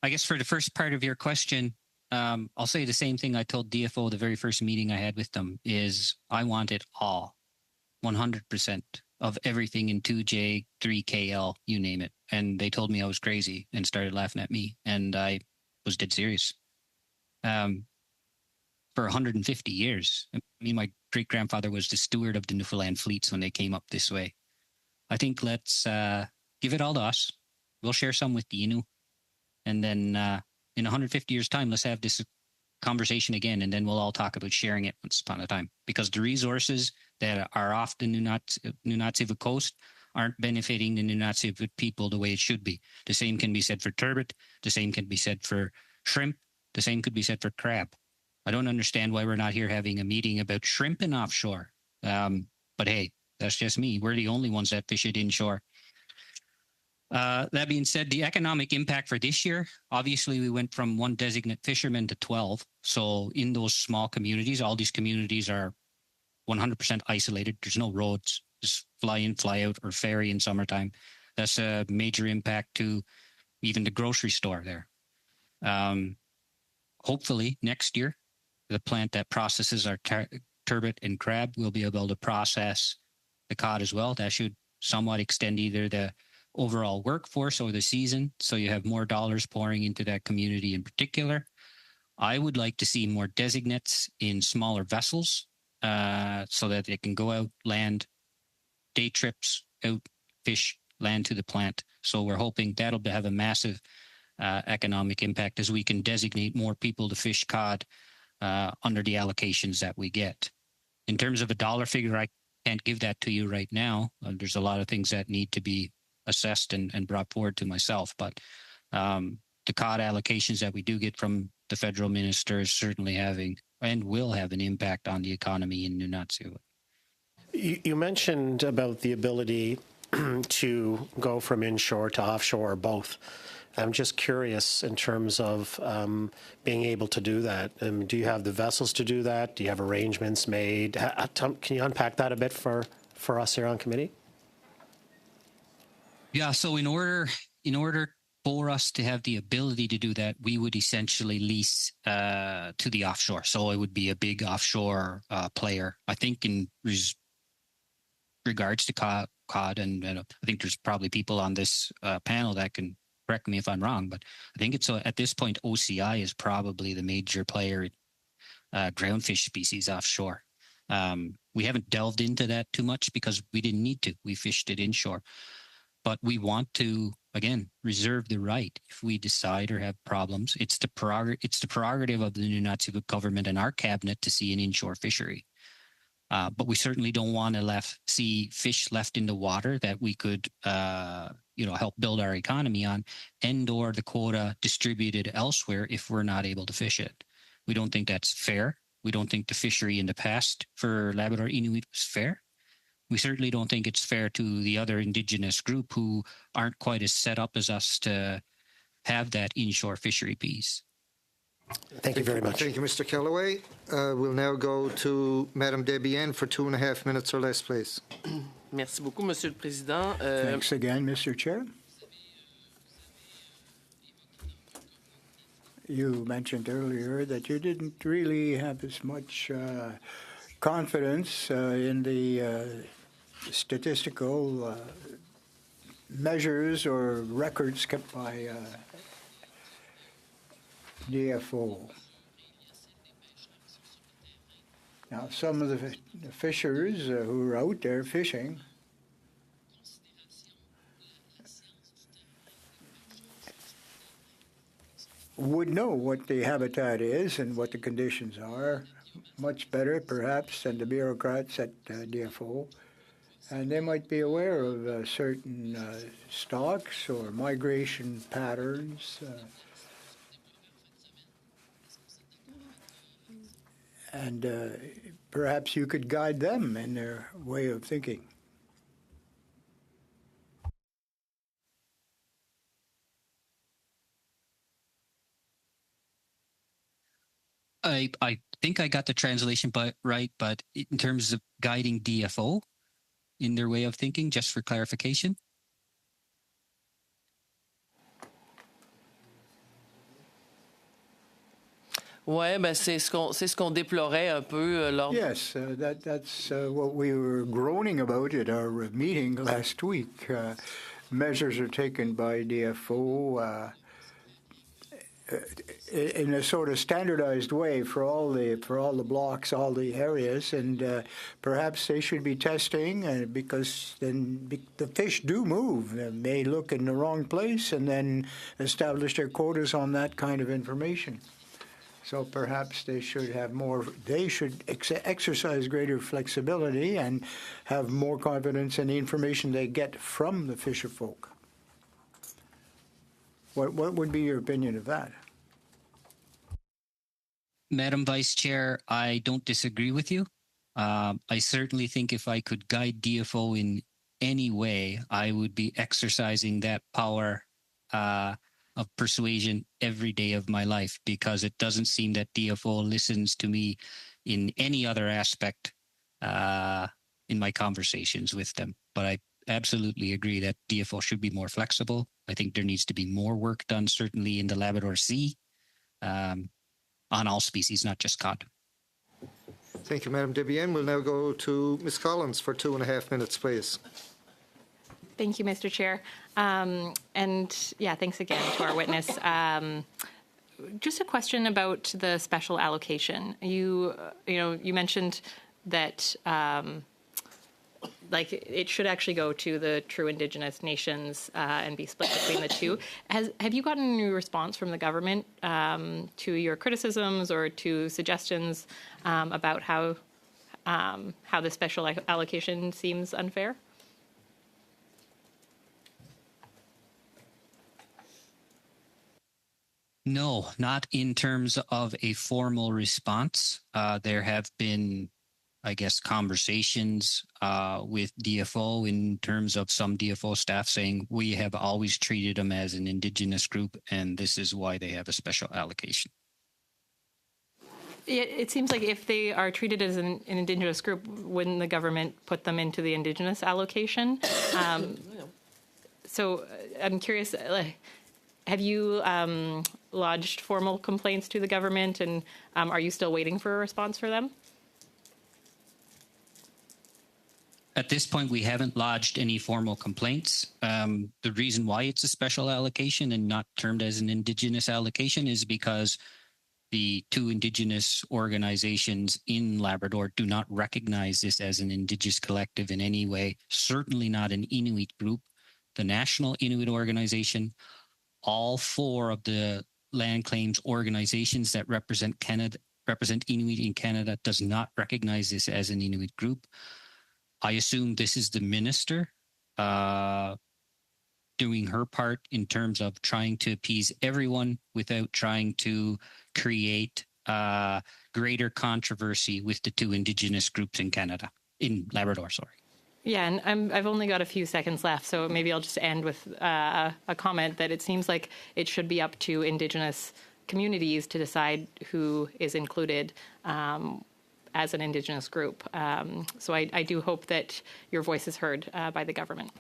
guess for the first part of your question, I'll say the same thing I told DFO the very first meeting I had with them, is I want it all, 100% of everything in 2J, 3KL, you name it. And they told me I was crazy and started laughing at me, and I was dead serious. For 150 years. I mean, my great-grandfather was the steward of the Newfoundland fleets when they came up this way. I think let's give it all to us. We'll share some with the Innu. And then in 150 years' time, let's have this conversation again, and then we'll all talk about sharing it once upon a time. Because the resources that are off the Nunatsiavut coast aren't benefiting the Nunatsiavut people the way it should be. The same can be said for turbot. The same can be said for shrimp. The same could be said for crab. I don't understand why we're not here having a meeting about shrimp and offshore. But hey, that's just me. We're the only ones that fish it inshore. That being said, the economic impact for this year, obviously we went from 1 designate fisherman to 12. So in those small communities, all these communities are 100% isolated. There's no roads, just fly in, fly out, or ferry in summertime. That's a major impact to even the grocery store there. Hopefully next year, the plant that processes our turbot and crab will be able to process the cod as well. That should somewhat extend either the overall workforce or the season, so you have more dollars pouring into that community in particular. I would like to see more designates in smaller vessels so that they can go out, land, day trips, out, fish, land to the plant. So we're hoping that'll have a massive economic impact as we can designate more people to fish cod under the allocations that we get. In terms of a dollar figure, I can't give that to you right now. There's a lot of things that need to be assessed and brought forward to myself, but the cod allocations that we do get from the federal minister is certainly having and will have an impact on the economy in Nunatsiavut. You mentioned about the ability to go from inshore to offshore or both. I'm just curious in terms of being able to do that. Do you have the vessels to do that? Do you have arrangements made? Can you unpack that a bit for us here on committee? Yeah, so in order for us to have the ability to do that, we would essentially lease to the offshore. So it would be a big offshore player. I think in regards to cod, and I think there's probably people on this panel that can correct me if I'm wrong, but I think it's at this point OCI is probably the major player in groundfish species offshore. We haven't delved into that too much because we didn't need to. We fished it inshore. But we want to, again, reserve the right if we decide or have problems. It's the prerogative of the Nunatsiavut government and our cabinet to see an inshore fishery. But we certainly don't want to see fish left in the water that we could, help build our economy on, and/or the quota distributed elsewhere if we're not able to fish it. We don't think that's fair. We don't think the fishery in the past for Labrador Inuit was fair. We certainly don't think it's fair to the other Indigenous group who aren't quite as set up as us to have that inshore fishery piece. Thank you very much. Thank you, Mr. Kellaway. We'll now go to Madame Debienne for 2.5 minutes or less, please. Merci beaucoup, Monsieur le Président. Thanks again, Mr. Chair. You mentioned earlier that you didn't really have as much confidence in the statistical measures or records kept by DFO. Now, some of the fishers who are out there fishing would know what the habitat is and what the conditions are much better, perhaps, than the bureaucrats at DFO. And they might be aware of certain stocks or migration patterns. And perhaps you could guide them in their way of thinking. I think I got the translation right, but in terms of guiding DFO in their way of thinking, just for clarification. Ouais, ben c'est ce qu'on déplorait un peu lors. Yes, that's what we were groaning about at our meeting last week. Measures are taken by DFO in a sort of standardized way for all the blocks, all the areas, and perhaps they should be testing because then the fish do move. They may look in the wrong place and then establish their quotas on that kind of information. So perhaps they should have more, they should exercise greater flexibility and have more confidence in the information they get from the fisher folk. What would be your opinion of that? Madam Vice Chair, I don't disagree with you. I certainly think if I could guide DFO in any way, I would be exercising that power of persuasion every day of my life, because it doesn't seem that DFO listens to me in any other aspect in my conversations with them. But I absolutely agree that DFO should be more flexible. I think there needs to be more work done, certainly in the Labrador Sea, on all species, not just cod. Thank you, Madam Debian. We'll now go to Ms. Collins for 2.5 minutes, please. Thank you, Mr. Chair. And yeah, thanks again to our witness. Just a question about the special allocation. You mentioned that it should actually go to the true Indigenous nations and be split between the two. Have you gotten any response from the government to your criticisms or to suggestions about how the special allocation seems unfair? No, not in terms of a formal response. There have been, I guess, conversations with DFO in terms of some DFO staff saying we have always treated them as an Indigenous group and this is why they have a special allocation. It seems like if they are treated as an Indigenous group, wouldn't the government put them into the Indigenous allocation? So I'm curious, have you lodged formal complaints to the government, and are you still waiting for a response for them? At this point, we haven't lodged any formal complaints. The reason why it's a special allocation and not termed as an Indigenous allocation is because the two Indigenous organizations in Labrador do not recognize this as an Indigenous collective in any way, certainly not an Inuit group. The National Inuit Organization, all four of the land claims organizations that represent Inuit in Canada does not recognize this as an Inuit group. I assume this is the minister doing her part in terms of trying to appease everyone without trying to create greater controversy with the two Indigenous groups in Canada, in Labrador, sorry. Yeah, and I've only got a few seconds left, so maybe I'll just end with a comment that it seems like it should be up to Indigenous communities to decide who is included as an Indigenous group. So I do hope that your voice is heard by the government.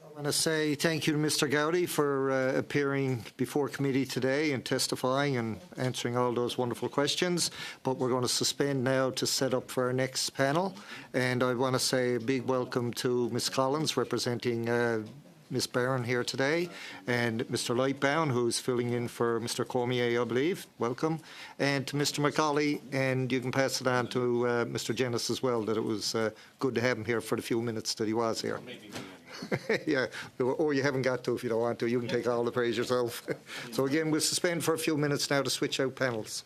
I want to say thank you to Mr. Gowdy for appearing before committee today and testifying and answering all those wonderful questions. But we're going to suspend now to set up for our next panel. And I want to say a big welcome to Ms. Collins, representing Ms. Barron here today, and Mr. Lightbound, who's filling in for Mr. Cormier, I believe. Welcome. And to Mr. McCauley, and you can pass it on to Mr. Jennis as well, that it was good to have him here for the few minutes that he was here. Yeah, or you haven't got to if you don't want to. You can take all the praise yourself. So again, we'll suspend for a few minutes now to switch out panels.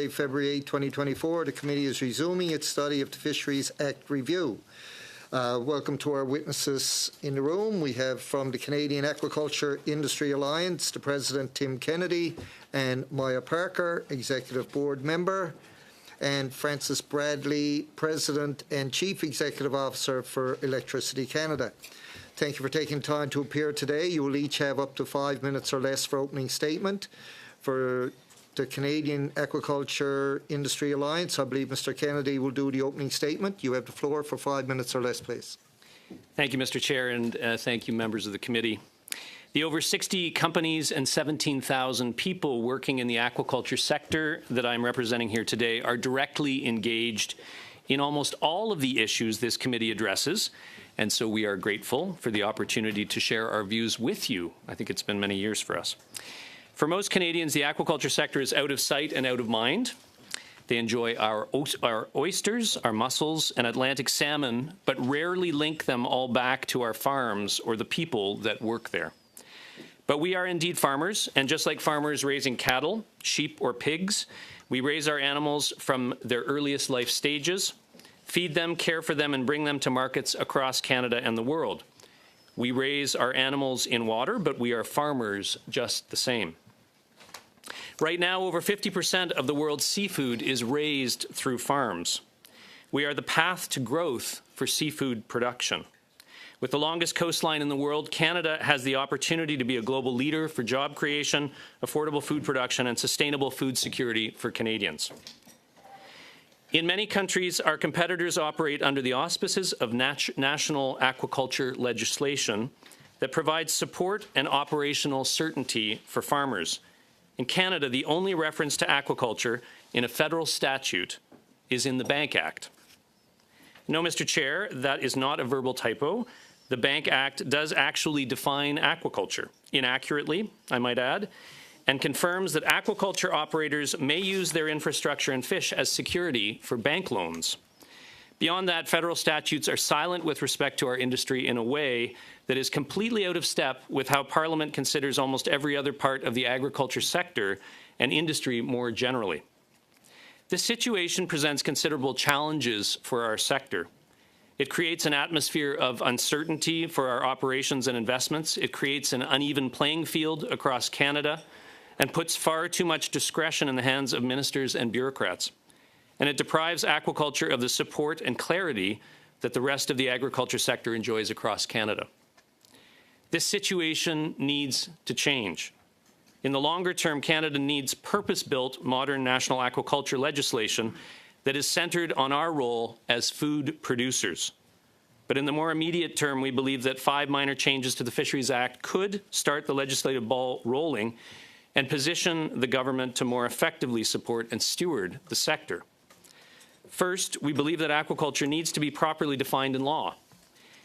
Tuesday, February 8, 2024. The committee is resuming its study of the Fisheries Act review. Welcome to our witnesses in the room. We have from the Canadian Aquaculture Industry Alliance, the President Tim Kennedy, and Maya Parker, Executive Board Member, and Francis Bradley, President and Chief Executive Officer for Electricity Canada. Thank you for taking time to appear today. You will each have up to 5 minutes or less for opening statement. For the Canadian Aquaculture Industry Alliance, I believe Mr. Kennedy will do the opening statement. You have the floor for 5 minutes or less, please. Thank you, Mr. Chair, and thank you, members of the committee. The over 60 companies and 17,000 people working in the aquaculture sector that I'm representing here today are directly engaged in almost all of the issues this committee addresses, and so we are grateful for the opportunity to share our views with you. I think it's been many years for us. For most Canadians, the aquaculture sector is out of sight and out of mind. They enjoy our oysters, our mussels, and Atlantic salmon, but rarely link them all back to our farms or the people that work there. But we are indeed farmers, and just like farmers raising cattle, sheep, or pigs, we raise our animals from their earliest life stages, feed them, care for them, and bring them to markets across Canada and the world. We raise our animals in water, but we are farmers just the same. Right now, over 50% of the world's seafood is raised through farms. We are the path to growth for seafood production. With the longest coastline in the world, Canada has the opportunity to be a global leader for job creation, affordable food production, and sustainable food security for Canadians. In many countries, our competitors operate under the auspices of national aquaculture legislation that provides support and operational certainty for farmers. In Canada, the only reference to aquaculture in a federal statute is in the Bank Act. No, Mr. Chair, that is not a verbal typo. The Bank Act does actually define aquaculture, inaccurately, I might add, and confirms that aquaculture operators may use their infrastructure and fish as security for bank loans. Beyond that, federal statutes are silent with respect to our industry in a way that is completely out of step with how Parliament considers almost every other part of the agriculture sector and industry more generally. This situation presents considerable challenges for our sector. It creates an atmosphere of uncertainty for our operations and investments. It creates an uneven playing field across Canada and puts far too much discretion in the hands of ministers and bureaucrats. And it deprives aquaculture of the support and clarity that the rest of the agriculture sector enjoys across Canada. This situation needs to change. In the longer term, Canada needs purpose-built modern national aquaculture legislation that is centered on our role as food producers. But in the more immediate term, we believe that 5 minor changes to the Fisheries Act could start the legislative ball rolling and position the government to more effectively support and steward the sector. First, we believe that aquaculture needs to be properly defined in law.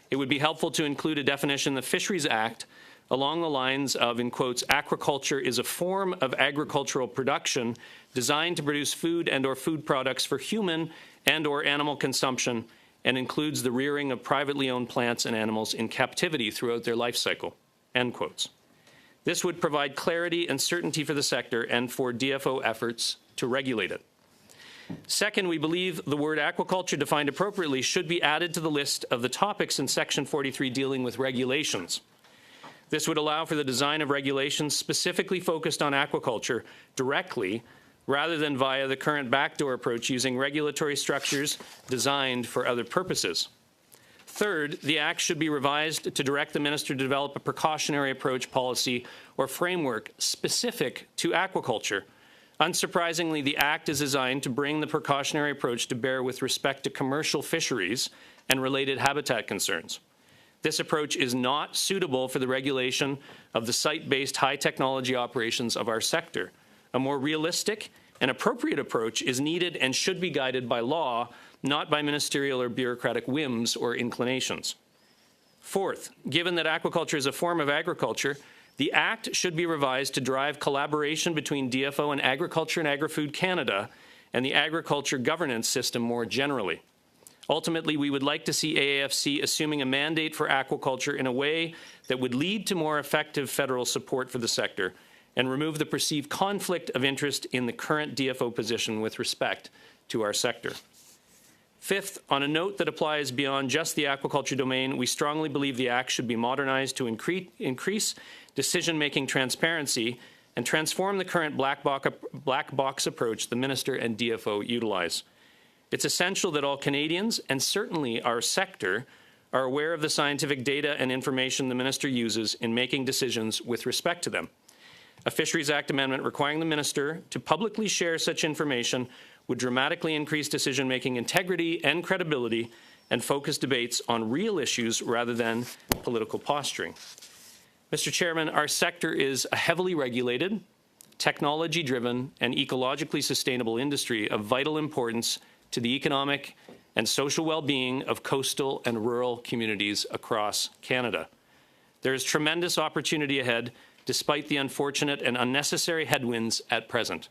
It would be helpful to include a definition in the Fisheries Act along the lines of, in quotes, aquaculture is a form of agricultural production designed to produce food and or food products for human and or animal consumption and includes the rearing of privately owned plants and animals in captivity throughout their life cycle, end quotes. This would provide clarity and certainty for the sector and for DFO efforts to regulate it. Second, we believe the word aquaculture defined appropriately should be added to the list of the topics in Section 43 dealing with regulations. This would allow for the design of regulations specifically focused on aquaculture directly rather than via the current backdoor approach using regulatory structures designed for other purposes. Third, the Act should be revised to direct the Minister to develop a precautionary approach policy or framework specific to aquaculture. Unsurprisingly, the Act is designed to bring the precautionary approach to bear with respect to commercial fisheries and related habitat concerns. This approach is not suitable for the regulation of the site-based high-technology operations of our sector. A more realistic and appropriate approach is needed and should be guided by law, not by ministerial or bureaucratic whims or inclinations. Fourth, given that aquaculture is a form of agriculture, the Act should be revised to drive collaboration between DFO and Agriculture and Agri-Food Canada and the agriculture governance system more generally. Ultimately, we would like to see AAFC assuming a mandate for aquaculture in a way that would lead to more effective federal support for the sector and remove the perceived conflict of interest in the current DFO position with respect to our sector. Fifth, on a note that applies beyond just the aquaculture domain, we strongly believe the Act should be modernized to increase decision-making transparency and transform the current black box approach the Minister and DFO utilize. It's essential that all Canadians, and certainly our sector, are aware of the scientific data and information the Minister uses in making decisions with respect to them. A Fisheries Act amendment requiring the Minister to publicly share such information would dramatically increase decision-making integrity and credibility and focus debates on real issues rather than political posturing. Mr. Chairman, our sector is a heavily regulated, technology-driven, and ecologically sustainable industry of vital importance to the economic and social well-being of coastal and rural communities across Canada. There is tremendous opportunity ahead, despite the unfortunate and unnecessary headwinds at present.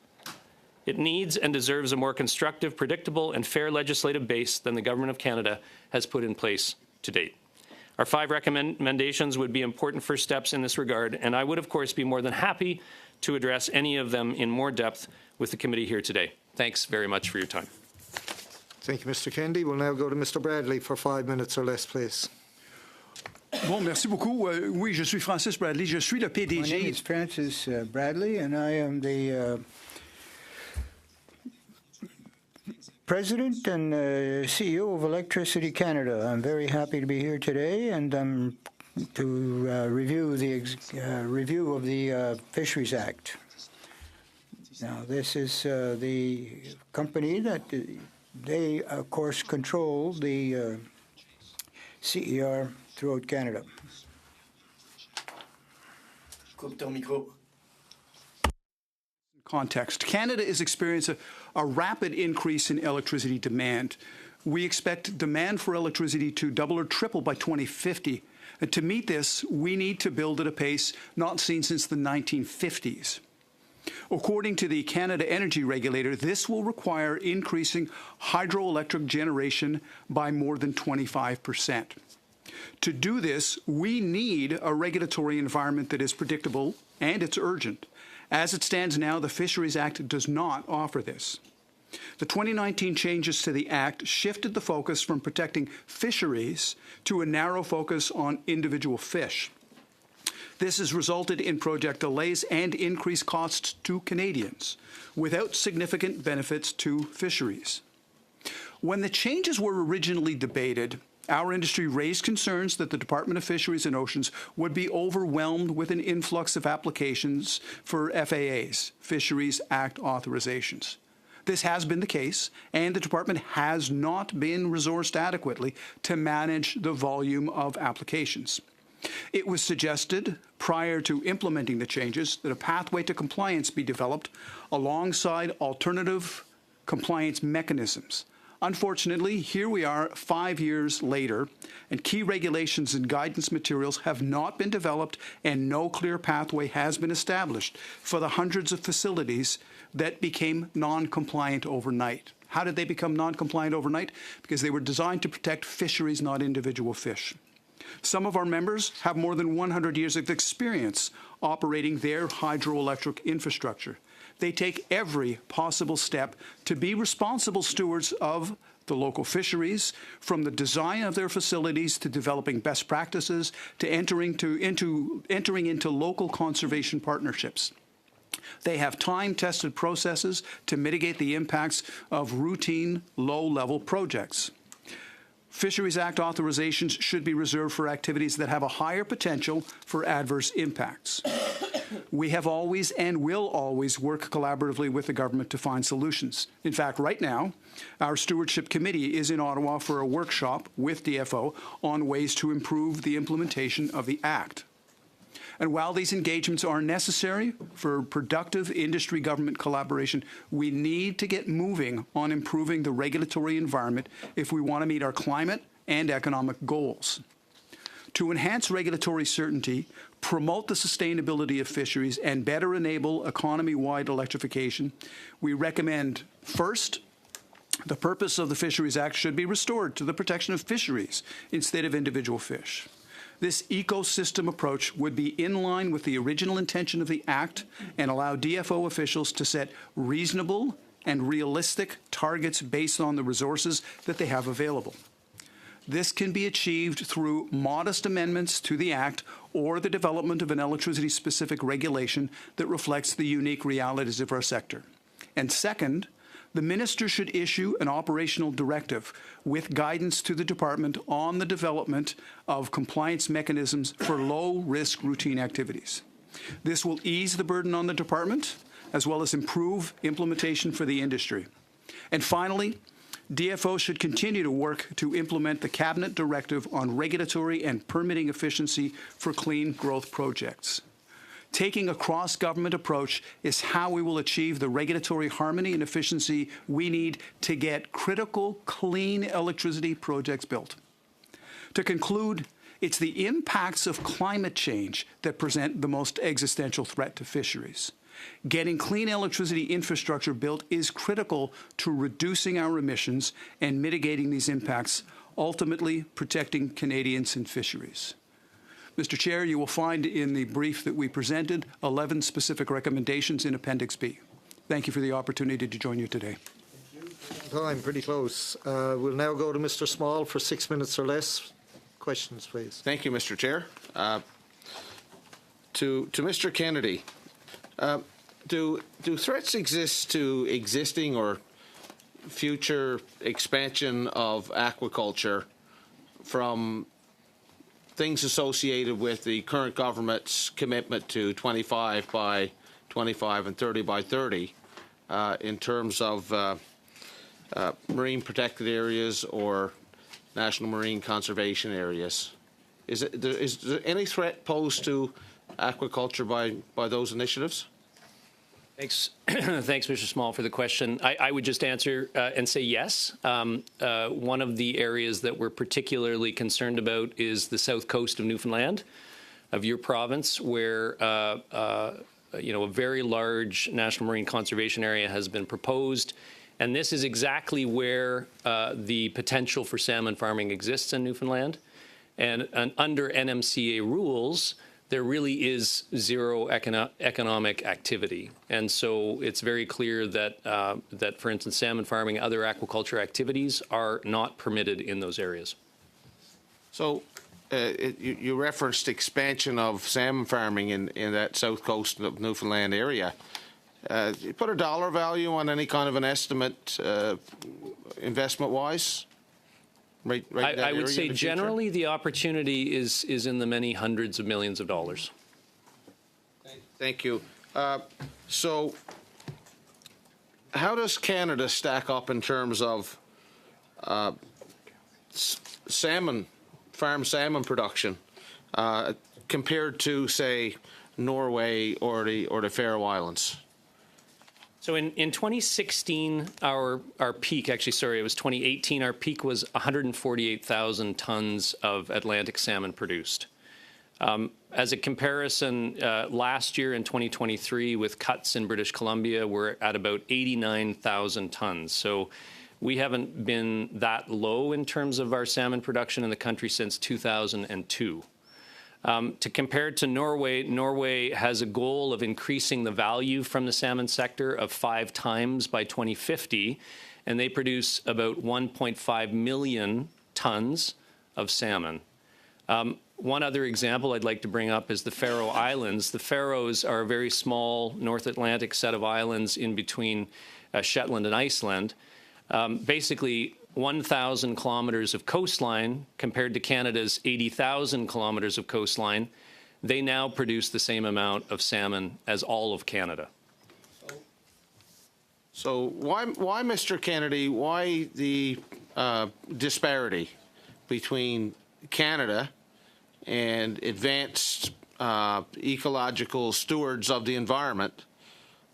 It needs and deserves a more constructive, predictable, and fair legislative base than the Government of Canada has put in place to date. Our 5 recommendations would be important first steps in this regard, and I would, of course, be more than happy to address any of them in more depth with the committee here today. Thanks very much for your time. Thank you, Mr. Kennedy. We'll now go to Mr. Bradley for 5 minutes or less, please. Bon, merci beaucoup. Oui, je suis Francis Bradley. Je suis le PDG. My name is Francis Bradley, and I am the President and CEO of Electricity Canada. I'm very happy to be here today, and to review the review of the Fisheries Act. Now, this is the company that they, of course, control the CER throughout Canada. Context. Canada is experiencing a rapid increase in electricity demand. We expect demand for electricity to double or triple by 2050. And to meet this, we need to build at a pace not seen since the 1950s. According to the Canada Energy Regulator, this will require increasing hydroelectric generation by more than 25%. To do this, we need a regulatory environment that is predictable, and it's urgent. As it stands now, the Fisheries Act does not offer this. The 2019 changes to the Act shifted the focus from protecting fisheries to a narrow focus on individual fish. This has resulted in project delays and increased costs to Canadians, without significant benefits to fisheries. When the changes were originally debated, our industry raised concerns that the Department of Fisheries and Oceans would be overwhelmed with an influx of applications for FAAs, Fisheries Act authorizations. This has been the case, and the department has not been resourced adequately to manage the volume of applications. It was suggested prior to implementing the changes that a pathway to compliance be developed alongside alternative compliance mechanisms. Unfortunately, here we are 5 years later, and key regulations and guidance materials have not been developed, and no clear pathway has been established for the hundreds of facilities that became non-compliant overnight. How did they become non-compliant overnight? Because they were designed to protect fisheries, not individual fish. Some of our members have more than 100 years of experience operating their hydroelectric infrastructure. They take every possible step to be responsible stewards of the local fisheries, from the design of their facilities to developing best practices to entering into local conservation partnerships. They have time-tested processes to mitigate the impacts of routine, low-level projects. Fisheries Act authorizations should be reserved for activities that have a higher potential for adverse impacts. We have always and will always work collaboratively with the government to find solutions. In fact, right now, our Stewardship Committee is in Ottawa for a workshop with DFO on ways to improve the implementation of the Act. And while these engagements are necessary for productive industry-government collaboration, we need to get moving on improving the regulatory environment if we want to meet our climate and economic goals. To enhance regulatory certainty, promote the sustainability of fisheries, and better enable economy-wide electrification, we recommend, first, the purpose of the Fisheries Act should be restored to the protection of fisheries instead of individual fish. This ecosystem approach would be in line with the original intention of the Act and allow DFO officials to set reasonable and realistic targets based on the resources that they have available. This can be achieved through modest amendments to the Act or the development of an electricity-specific regulation that reflects the unique realities of our sector. And second, the minister should issue an operational directive with guidance to the department on the development of compliance mechanisms for low-risk routine activities. This will ease the burden on the department, as well as improve implementation for the industry. And finally, DFO should continue to work to implement the Cabinet Directive on regulatory and permitting efficiency for clean growth projects. Taking a cross-government approach is how we will achieve the regulatory harmony and efficiency we need to get critical clean electricity projects built. To conclude, it's the impacts of climate change that present the most existential threat to fisheries. Getting clean electricity infrastructure built is critical to reducing our emissions and mitigating these impacts, ultimately protecting Canadians and fisheries. Mr. Chair, you will find in the brief that we presented 11 specific recommendations in Appendix B. Thank you for the opportunity to join you today. Time, pretty close. We'll now go to Mr. Small for 6 minutes or less. Questions, please. Thank you, Mr. Chair. To Mr. Kennedy, do threats exist to existing or future expansion of aquaculture from things associated with the current government's commitment to 25 by 25 and 30 by 30 in terms of marine protected areas or national marine conservation areas? Is there any threat posed to aquaculture by those initiatives? Thanks, Mr. Small, for the question. I would just answer and say yes. One of the areas that we're particularly concerned about is the south coast of Newfoundland, of your province, where a very large national marine conservation area has been proposed. And this is exactly where the potential for salmon farming exists in Newfoundland. And under NMCA rules, there really is zero economic activity. And so it's very clear that, for instance, salmon farming, other aquaculture activities are not permitted in those areas. So you referenced expansion of salmon farming in that south coast of Newfoundland area. You put a dollar value on any kind of an estimate investment-wise? Right I would say generally the opportunity is in the many hundreds of millions of dollars. Thank you. So how does Canada stack up in terms of farm salmon production compared to, say, Norway or the Faroe Islands? So in 2016, our peak, actually, sorry, it was 2018, our peak was 148,000 tons of Atlantic salmon produced. As a comparison, last year in 2023, with cuts in British Columbia, we're at about 89,000 tons. So we haven't been that low in terms of our salmon production in the country since 2002. To compare to Norway, Norway has a goal of increasing the value from the salmon sector of 5 times by 2050, and they produce about 1.5 million tons of salmon. One other example I'd like to bring up is the Faroe Islands. The Faroes are a very small North Atlantic set of islands in between Shetland and Iceland. Basically, 1,000 kilometers of coastline compared to Canada's 80,000 kilometers of coastline, they now produce the same amount of salmon as all of Canada. So why Mr. Kennedy, why the disparity between Canada and advanced ecological stewards of the environment,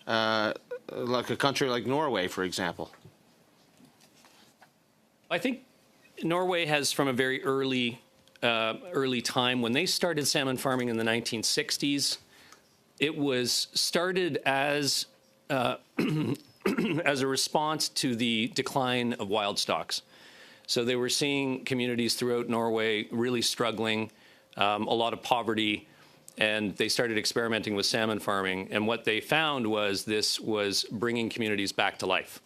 like a country like Norway, for example? I think Norway has, from a very early time, when they started salmon farming in the 1960s, it was started as as a response to the decline of wild stocks. So they were seeing communities throughout Norway really struggling. a lot of poverty, and they started experimenting with salmon farming. And what they found was this was bringing communities back to life.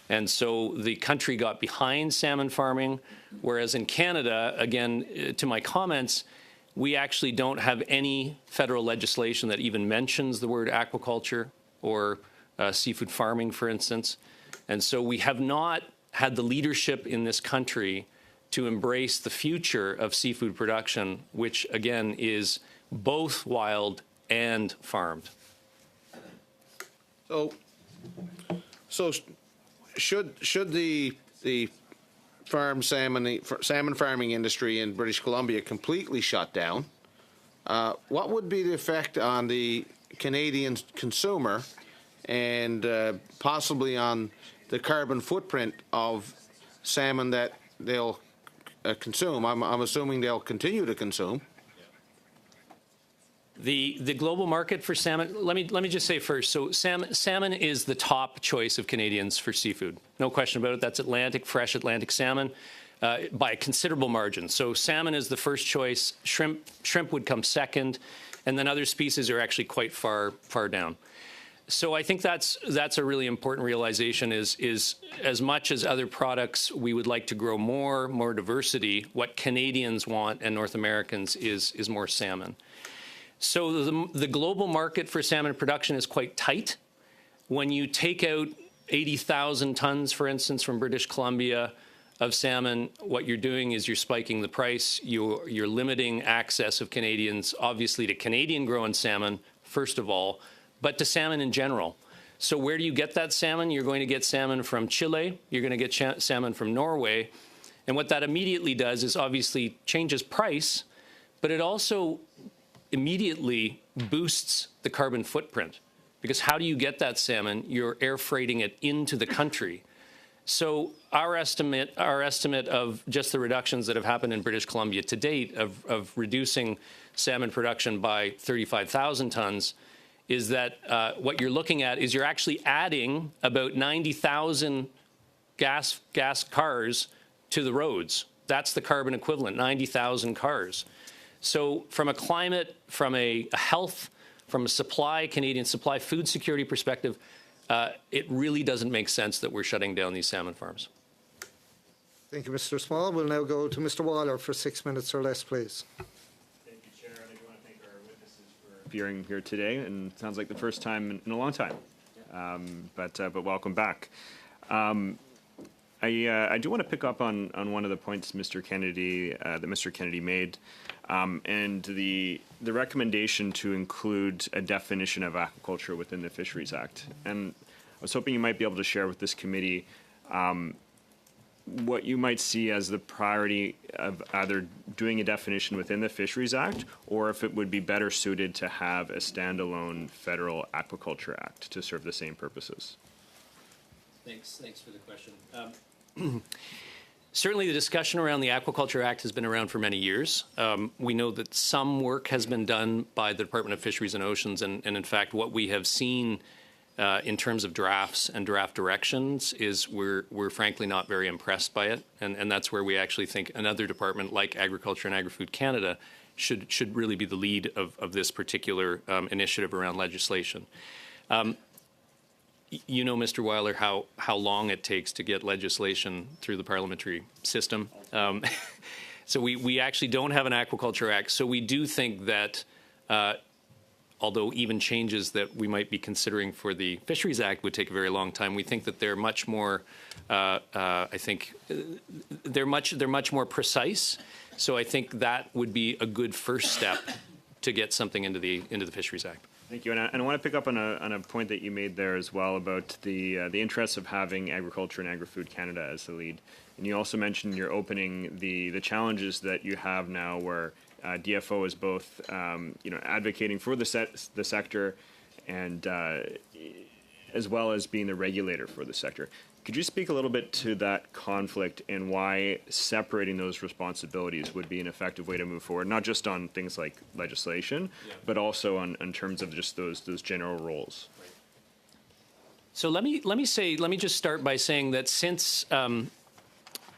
And so the country got behind salmon farming, whereas in Canada, again, to my comments, we actually don't have any federal legislation that even mentions the word aquaculture or seafood farming, for instance. And so we have not had the leadership in this country to embrace the future of seafood production, which, again, is both wild and farmed. So should the salmon farming industry in British Columbia completely shut down, what would be the effect on the Canadian consumer and possibly on the carbon footprint of salmon that they'll consume? I'm assuming they'll continue to consume. The global market for salmon, let me just say first, so salmon is the top choice of Canadians for seafood. No question about it. That's Atlantic, fresh Atlantic salmon by a considerable margin. So salmon is the first choice. Shrimp would come second, and then other species are actually quite far down. So I think that's a really important realization is as much as other products, we would like to grow more diversity. What Canadians want and North Americans is more salmon. So the global market for salmon production is quite tight. When you take out 80,000 tons, for instance, from British Columbia of salmon, what you're doing is you're spiking the price. You're limiting access of Canadians, obviously, to Canadian-grown salmon, first of all, but to salmon in general. So where do you get that salmon? You're going to get salmon from Chile. You're going to get salmon from Norway. And what that immediately does is obviously changes price, but it also immediately boosts the carbon footprint. Because how do you get that salmon? You're air freighting it into the country. So our estimate of just the reductions that have happened in British Columbia to date of reducing salmon production by 35,000 tons is that what you're looking at is you're actually adding about 90,000 gas cars to the roads. That's the carbon equivalent, 90,000 cars. So from a climate, from a health, from a supply, Canadian supply, food security perspective, it really doesn't make sense that we're shutting down these salmon farms. Thank you, Mr. Small. We'll now go to Mr. Waller for 6 minutes or less, please. Thank you, Chair. And I do want to thank our witnesses for appearing here today. And it sounds like the first time in a long time. But welcome back. I do want to pick up on one of the points Mr. Kennedy made, and the recommendation to include a definition of aquaculture within the Fisheries Act. And I was hoping you might be able to share with this committee what you might see as the priority of either doing a definition within the Fisheries Act, or if it would be better suited to have a standalone federal aquaculture act to serve the same purposes. Thanks for the question. Certainly the discussion around the Aquaculture Act has been around for many years. We know that some work has been done by the Department of Fisheries and Oceans, and in fact what we have seen in terms of drafts and draft directions is we're frankly not very impressed by it, and that's where we actually think another department like Agriculture and Agri-Food Canada should really be the lead of this particular initiative around legislation. You know, Mr. Weiler, how long it takes to get legislation through the parliamentary system. So we actually don't have an Aquaculture Act. So we do think that, although even changes that we might be considering for the Fisheries Act would take a very long time, we think that they're much more, I think, they're much more precise. So I think that would be a good first step to get something into the Fisheries Act. Thank you. And I want to pick up on a point that you made there as well about the interests of having Agriculture and Agri-Food Canada as the lead. And you also mentioned in your opening the challenges that you have now where DFO is both advocating for the sector and as well as being the regulator for the sector. Could you speak a little bit to that conflict and why separating those responsibilities would be an effective way to move forward, not just on things like legislation, but also in terms of just those general roles? Right. So let me just start by saying that since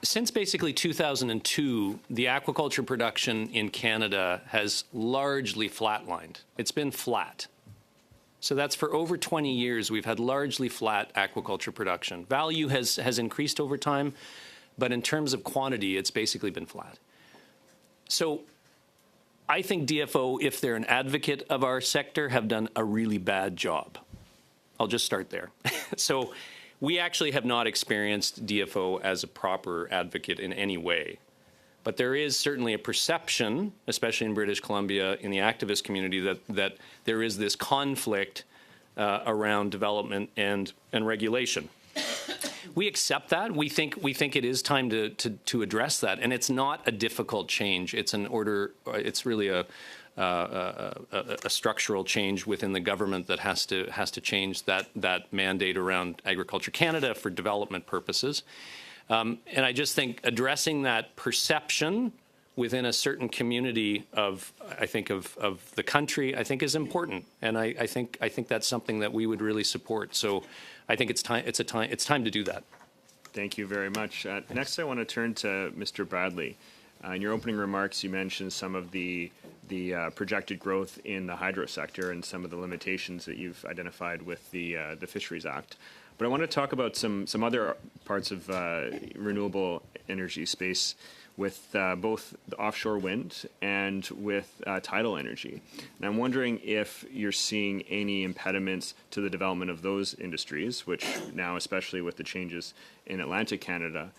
since basically 2002, the aquaculture production in Canada has largely flatlined. It's been flat. So that's for over 20 years, we've had largely flat aquaculture production. Value has increased over time, but in terms of quantity, it's basically been flat. So I think DFO, if they're an advocate of our sector, have done a really bad job. I'll just start there. So we actually have not experienced DFO as a proper advocate in any way. But there is certainly a perception, especially in British Columbia, in the activist community, that there is this conflict around development and regulation. We accept that. We think it is time to address that, and it's not a difficult change. It's an order. It's really a structural change within the government that has to change that mandate around Agriculture Canada for development purposes. And I just think addressing that perception within a certain community of the country, I think is important, and I think that's something that we would really support. So I think it's time to do that. Thank you very much. Next, I want to turn to Mr. Bradley. In your opening remarks, you mentioned some of the projected growth in the hydro sector and some of the limitations that you've identified with the Fisheries Act. But I want to talk about some other parts of renewable energy space with both the offshore wind and with tidal energy. And I'm wondering if you're seeing any impediments to the development of those industries, which now, especially with the changes in Atlantic Canada,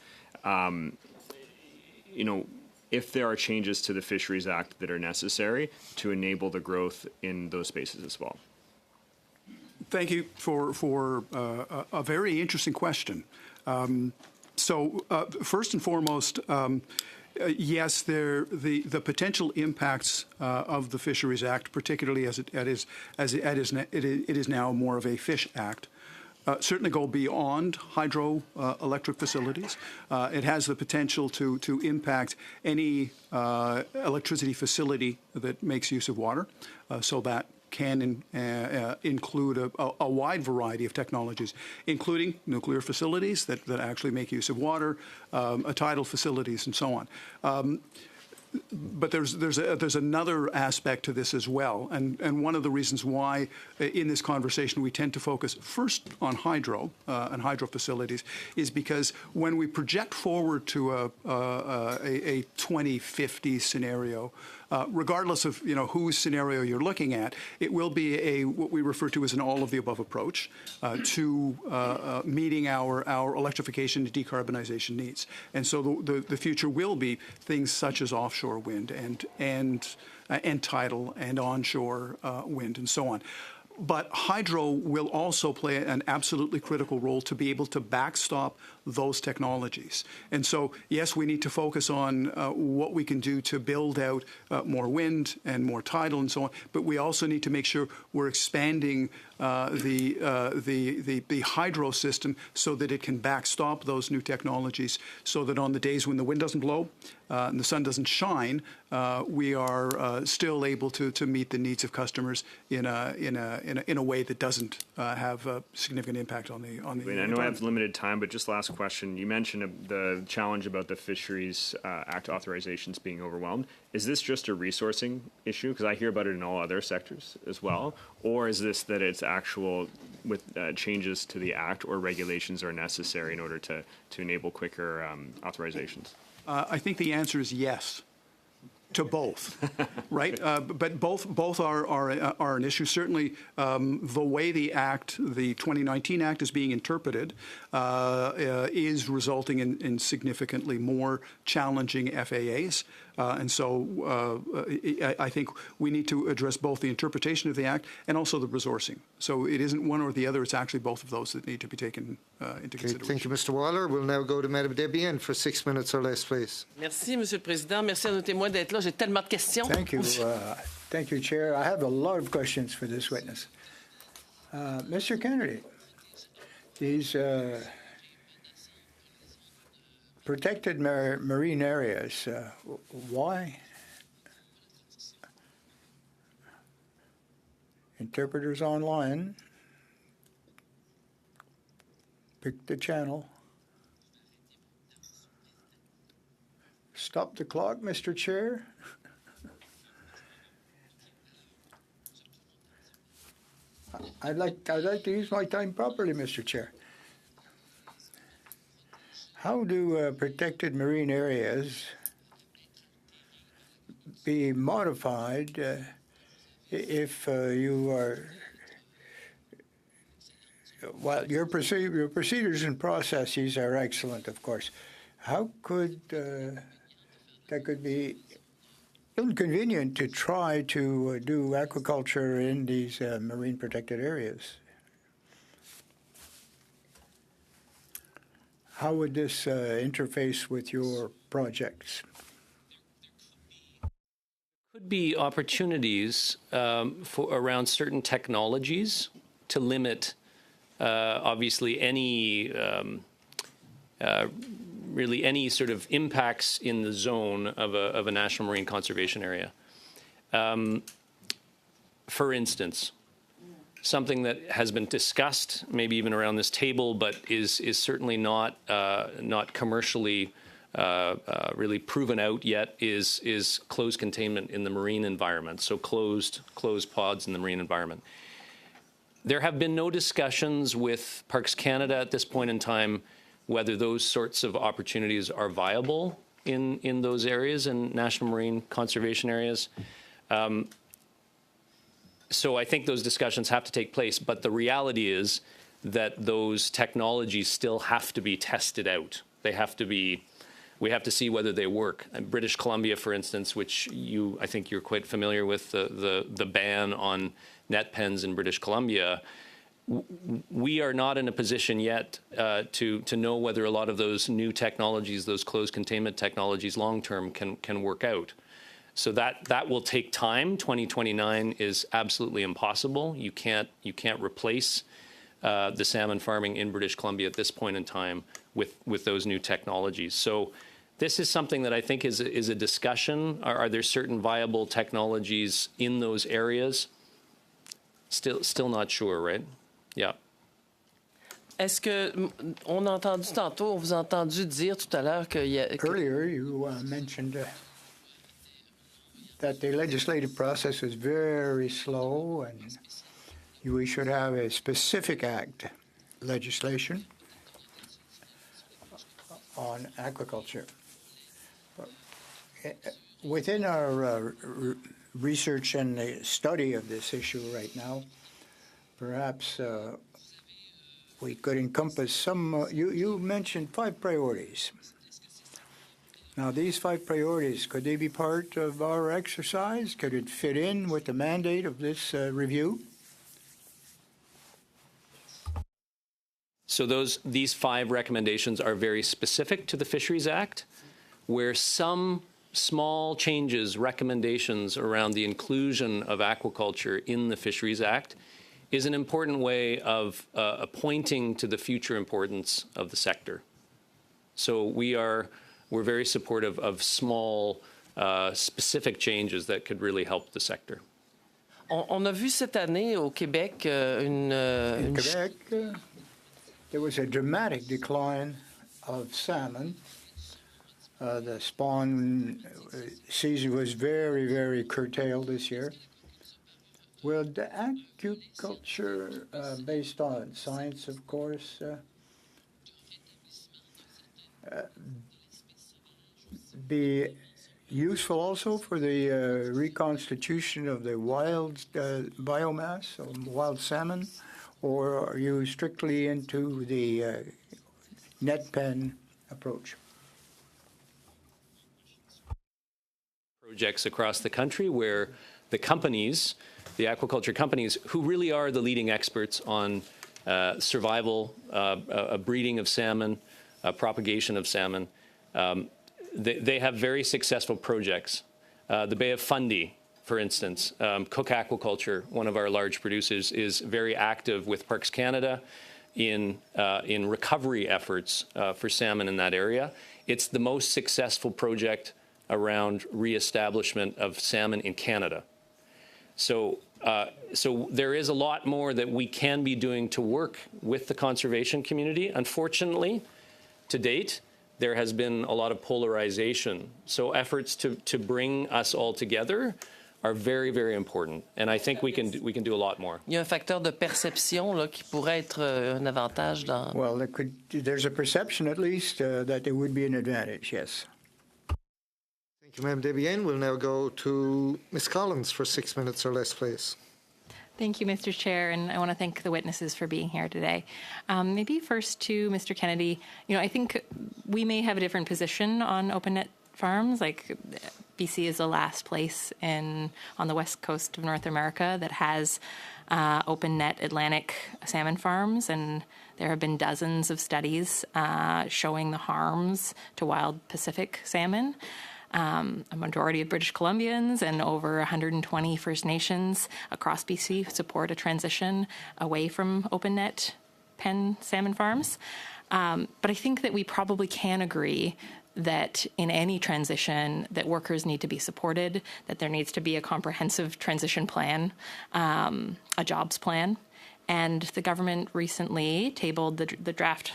if there are changes to the Fisheries Act that are necessary to enable the growth in those spaces as well. Thank you for a very interesting question. So first and foremost, yes, the potential impacts of the Fisheries Act, particularly as it is now more of a Fish Act, certainly go beyond hydroelectric facilities. It has the potential to impact any electricity facility that makes use of water, so that can include a wide variety of technologies, including nuclear facilities that actually make use of water, tidal facilities, and so on. But there's another aspect to this as well, and one of the reasons why in this conversation we tend to focus first on hydro and hydro facilities is because when we project forward to a 2050 scenario, regardless of whose scenario you're looking at, it will be what we refer to as an all-of-the-above approach to meeting our electrification and decarbonization needs. And so the future will be things such as offshore wind and tidal and onshore wind and so on. But hydro will also play an absolutely critical role to be able to backstop those technologies. And so, yes, we need to focus on what we can do to build out more wind and more tidal and so on, but we also need to make sure we're expanding the hydro system so that it can backstop those new technologies, so that on the days when the wind doesn't blow and the sun doesn't shine, we are still able to meet the needs of customers in a way that doesn't have a significant impact on the. I know I have limited time, but just last question. You mentioned the challenge about the Fisheries Act authorizations being overwhelmed. Is this just a resourcing issue? Because I hear about it in all other sectors as well. Or is this that it's actual with changes to the Act or regulations are necessary in order to enable quicker authorizations? I think the answer is yes to both, right? But both are an issue. Certainly, the way the Act, the 2019 Act, is being interpreted is resulting in significantly more challenging FAAs. And so I think we need to address both the interpretation of the Act and also the resourcing. So it isn't one or the other, it's actually both of those that need to be taken into consideration. Thank you, Mr. Waller. We'll now go to Madame Debian for 6 minutes or less, please. Merci, Monsieur le Président. Merci à nos témoins d'être là. J'ai tellement de questions. Thank you. Thank you, Chair. I have a lot of questions for this witness. Mr. Kennedy, these protected marine areas, why? Interpreters online, pick the channel. stop the clock, Mr. Chair. I'd like to use my time properly, Mr. Chair. How do protected marine areas be modified if you are, well, your procedures and processes are excellent, of course. How could that could be inconvenient to try to do aquaculture in these marine protected areas? How would this interface with your projects? Could be opportunities for around certain technologies to limit, obviously, any really any sort of impacts in the zone of a national marine conservation area. For instance, something that has been discussed, maybe even around this table, but is certainly not commercially really proven out yet, is closed containment in the marine environment. So closed pods in the marine environment. There have been no discussions with Parks Canada at this point in time whether those sorts of opportunities are viable in those areas, in national marine conservation areas. So I think those discussions have to take place, but the reality is that those technologies still have to be tested out. They have to be, we have to see whether they work. In British Columbia, for instance, which I think you're quite familiar with, the ban on net pens in British Columbia, we are not in a position yet to know whether a lot of those new technologies, those closed containment technologies, long-term can work out. So that will take time. 2029 is absolutely impossible. You can't replace the salmon farming in British Columbia at this point in time with those new technologies. So this is something that I think is a discussion. Are there certain viable technologies in those areas? Still not sure, right? Yeah. Est-ce que on a entendu tantôt, on vous a entendu dire tout à l'heure qu'il y a... Earlier, you mentioned that the legislative process was very slow and we should have a specific act legislation on aquaculture. Within our research and the study of this issue right now, perhaps we could encompass some, you mentioned 5 priorities. Now, these 5 priorities, could they be part of our exercise? Could it fit in with the mandate of this review? So these 5 recommendations are very specific to the Fisheries Act, where some small changes, recommendations around the inclusion of aquaculture in the Fisheries Act is an important way of pointing to the future importance of the sector. So we're very supportive of small, specific changes that could really help the sector. On a vu cette année au Québec In Quebec, there was a dramatic decline of salmon. The spawn season was very, very curtailed this year. Will the aquaculture, based on science, of course, be useful also for the reconstitution of the wild biomass, of wild salmon, or are you strictly into the net pen approach? Projects across the country where the companies, the aquaculture companies, who really are the leading experts on survival, breeding of salmon, propagation of salmon, they have very successful projects. The Bay of Fundy, for instance, Cook Aquaculture, one of our large producers, is very active with Parks Canada in recovery efforts for salmon in that area. It's the most successful project around reestablishment of salmon in Canada. So there is a lot more that we can be doing to work with the conservation community. Unfortunately, to date, there has been a lot of polarization. So efforts to bring us all together are very, very important. And I think we can do a lot more. Il y a un facteur de perception là, qui pourrait être un avantage dans... Well, there's a perception at least that it would be an advantage, yes. Thank you, Mme Desbiens. We'll now go to Ms. Collins for 6 minutes or less, please. Thank you, Mr. Chair, and I want to thank the witnesses for being here today. Maybe first to Mr. Kennedy, I think we may have a different position on open-net farms. Like BC is the last place on the west coast of North America that has open-net Atlantic salmon farms, and there have been dozens of studies showing the harms to wild Pacific salmon. A majority of British Columbians and over 120 First Nations across BC support a transition away from open-net pen salmon farms. But I think that we probably can agree that in any transition that workers need to be supported, that there needs to be a comprehensive transition plan, a jobs plan. And the government recently tabled the draft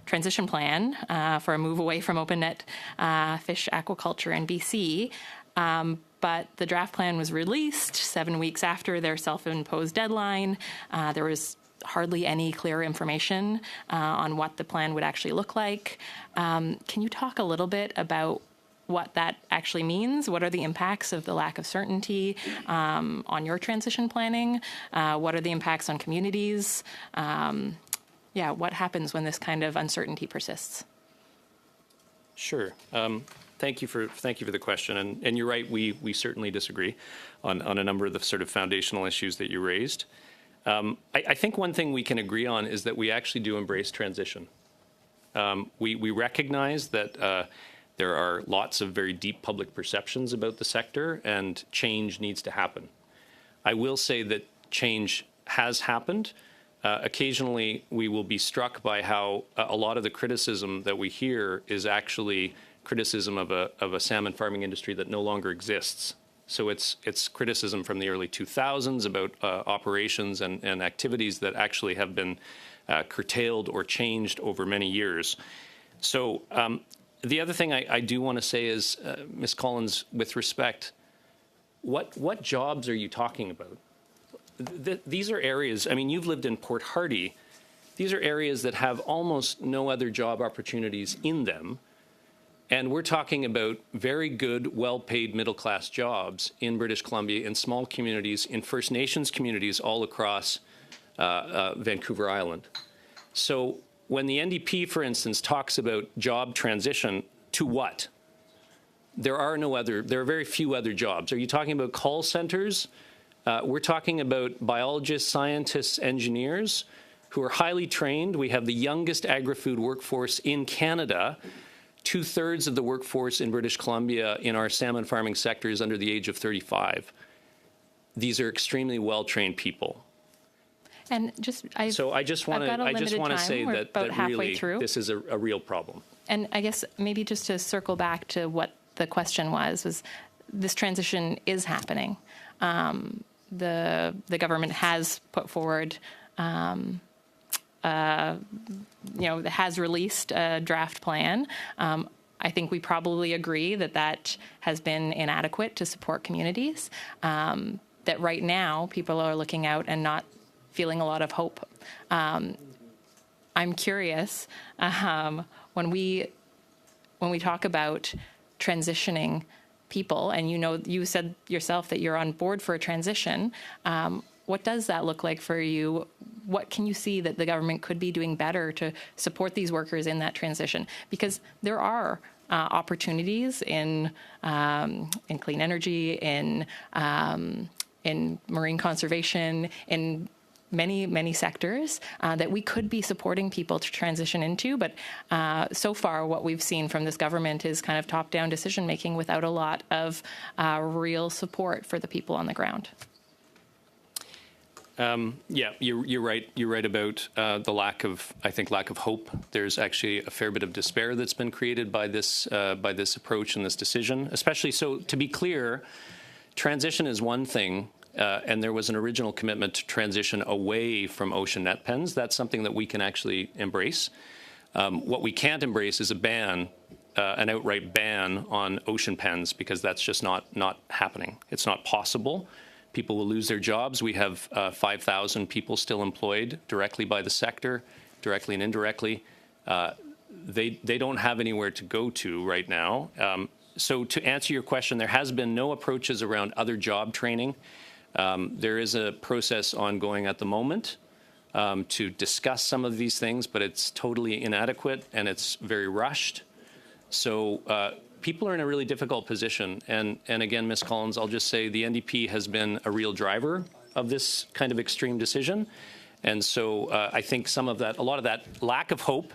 transition plan for a move away from open-net fish aquaculture in BC. But the draft plan was released 7 weeks after their self-imposed deadline. There was hardly any clear information on what the plan would actually look like. Can you talk a little bit about what that actually means? What are the impacts of the lack of certainty on your transition planning? What are the impacts on communities? What happens when this kind of uncertainty persists? Sure. Thank you for the question. And you're right, we certainly disagree on a number of the sort of foundational issues that you raised. I think one thing we can agree on is that we actually do embrace transition. We recognize that there are lots of very deep public perceptions about the sector, and change needs to happen. I will say that change has happened. Occasionally, we will be struck by how a lot of the criticism that we hear is actually criticism of a salmon farming industry that no longer exists. So it's criticism from the early 2000s about operations and activities that actually have been curtailed or changed over many years. So the other thing I do want to say is, Ms. Collins, with respect, what jobs are you talking about? These are areas, I mean, you've lived in Port Hardy. These are areas that have almost no other job opportunities in them. And we're talking about very good, well-paid middle-class jobs in British Columbia, in small communities, in First Nations communities all across Vancouver Island. So when the NDP, for instance, talks about job transition, to what? There are very few other jobs. Are you talking about call centers? We're talking about biologists, scientists, engineers who are highly trained. We have the youngest agri-food workforce in Canada. 2/3 of the workforce in British Columbia in our salmon farming sector is under the age of 35. These are extremely well-trained people. And I just want to say that really this is a real problem. And I guess maybe just to circle back to what the question was this transition is happening. The government has put forward, has released a draft plan. I think we probably agree that has been inadequate to support communities, that right now people are looking out and not feeling a lot of hope. I'm curious, when we talk about transitioning people, and you said yourself that you're on board for a transition, what does that look like for you? What can you see that the government could be doing better to support these workers in that transition? Because there are opportunities in clean energy, in marine conservation, in many sectors that we could be supporting people to transition into. But so far, what we've seen from this government is kind of top-down decision-making without a lot of real support for the people on the ground. You're right. You're right about the lack of hope. There's actually a fair bit of despair that's been created by this approach and this decision. Especially so, to be clear, transition is one thing. And there was an original commitment to transition away from ocean net pens. That's something that we can actually embrace. What we can't embrace is a ban an outright ban on ocean pens because that's just not happening. It's not possible. People will lose their jobs. We have 5,000 people still employed directly by the sector, directly and indirectly. They don't have anywhere to go to right now. So to answer your question, there has been no approaches around other job training. There is a process ongoing at the moment to discuss some of these things, but it's totally inadequate and it's very rushed. So people are in a really difficult position. And again, Ms. Collins, I'll just say the NDP has been a real driver of this kind of extreme decision. And so I think a lot of that lack of hope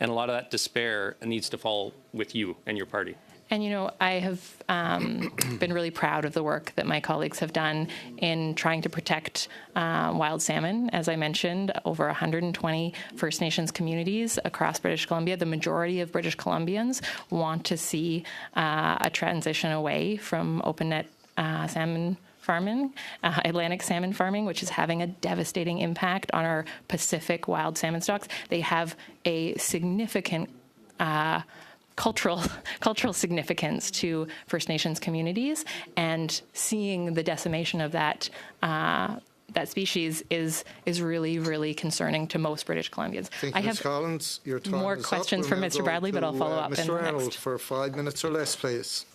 and a lot of that despair needs to fall with you and your party. And, you know, I have been really proud of the work that my colleagues have done in trying to protect wild salmon. As I mentioned, over 120 First Nations communities across British Columbia. The majority of British Columbians want to see a transition away from open net salmon farming, Atlantic salmon farming, which is having a devastating impact on our Pacific wild salmon stocks. They have a significant cultural significance to First Nations communities, and seeing the decimation of that species is really, really concerning to most British Columbians. Thank you, Ms. Collins. Your time more is questions up. for We'll Mr. go Bradley, but to, I'll follow up in Mr. the Arnold next. for 5 minutes or less, please.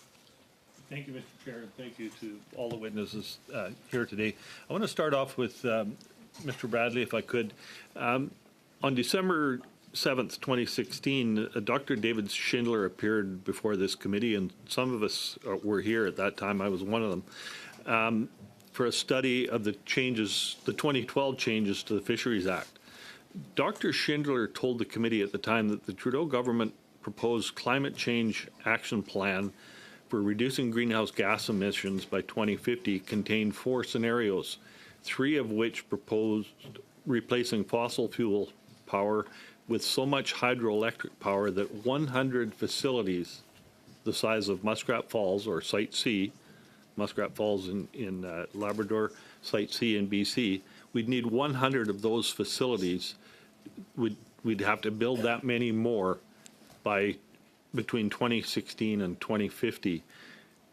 Thank you, Mr. Chair, and thank you to all the witnesses here today. I want to start off with Mr. Bradley, if I could. On December 7th, 2016, Dr. David Schindler appeared before this committee, and some of us were here at that time. I was one of them, for a study of the 2012 changes to the Fisheries Act. Dr. Schindler told the committee at the time that the Trudeau government proposed climate change action plan for reducing greenhouse gas emissions by 2050 contained 4 scenarios, 3 of which proposed replacing fossil fuel power with so much hydroelectric power that 100 facilities the size of Muskrat Falls or Site C, Muskrat Falls in Labrador, Site C in BC, we'd need 100 of those facilities. We'd have to build that many more by between 2016 and 2050.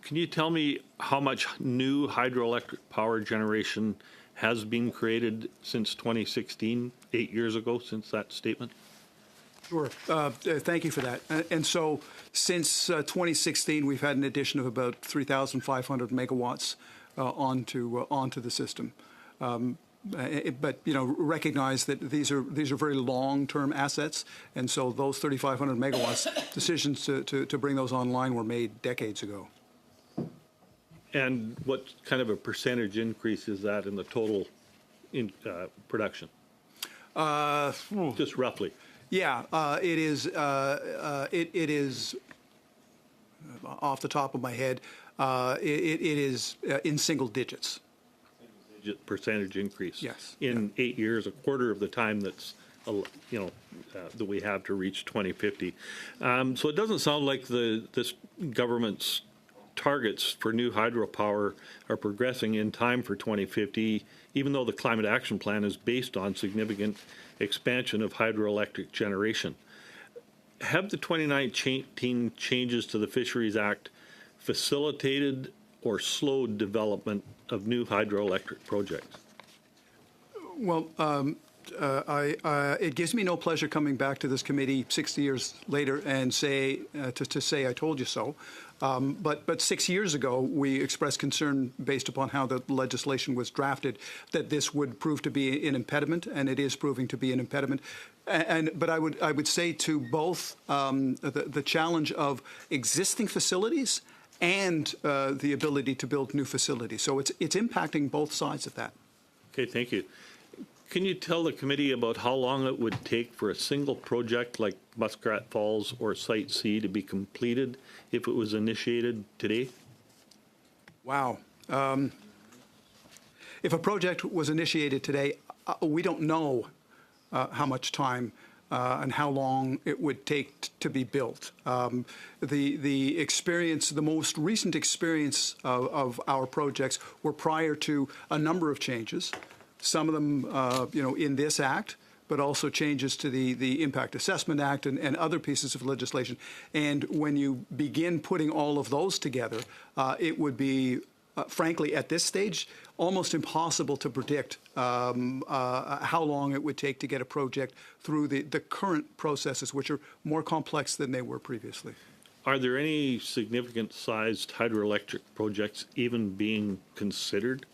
Can you tell me how much new hydroelectric power generation has been created since 2016, 8 years ago, since that statement? Sure. Thank you for that. And so since 2016, we've had an addition of about 3,500 megawatts onto the system. But recognize that these are very long-term assets, and so those 3,500 megawatts decisions to bring those online were made decades ago. And what kind of a percentage increase is that in the total production? Just roughly. Yeah, it is. It is off the top of my head. It is in single digits. Percentage increase. Yes. In 8 years, a quarter of the time that's that we have to reach 2050. So it doesn't sound like this government's targets for new hydropower are progressing in time for 2050, even though the Climate Action Plan is based on significant expansion of hydroelectric generation. Have the 2019 changes to the Fisheries Act facilitated or slowed development of new hydroelectric projects? Well, it gives me no pleasure coming back to this committee 60 years later and say I told you so. But 6 years ago, we expressed concern based upon how the legislation was drafted that this would prove to be an impediment, and it is proving to be an impediment. But I would say to both the challenge of existing facilities and the ability to build new facilities. So it's impacting both sides of that. Okay, thank you. Can you tell the committee about how long it would take for a single project like Muskrat Falls or Site C to be completed if it was initiated today? Wow. If a project was initiated today, we don't know how much time and how long it would take to be built. The experience, the most recent experience of our projects were prior to a number of changes. Some of them, in this act, but also changes to the Impact Assessment Act and other pieces of legislation. And when you begin putting all of those together, it would be, frankly, at this stage, almost impossible to predict how long it would take to get a project through the current processes, which are more complex than they were previously. Are there any significant sized hydroelectric projects even being considered?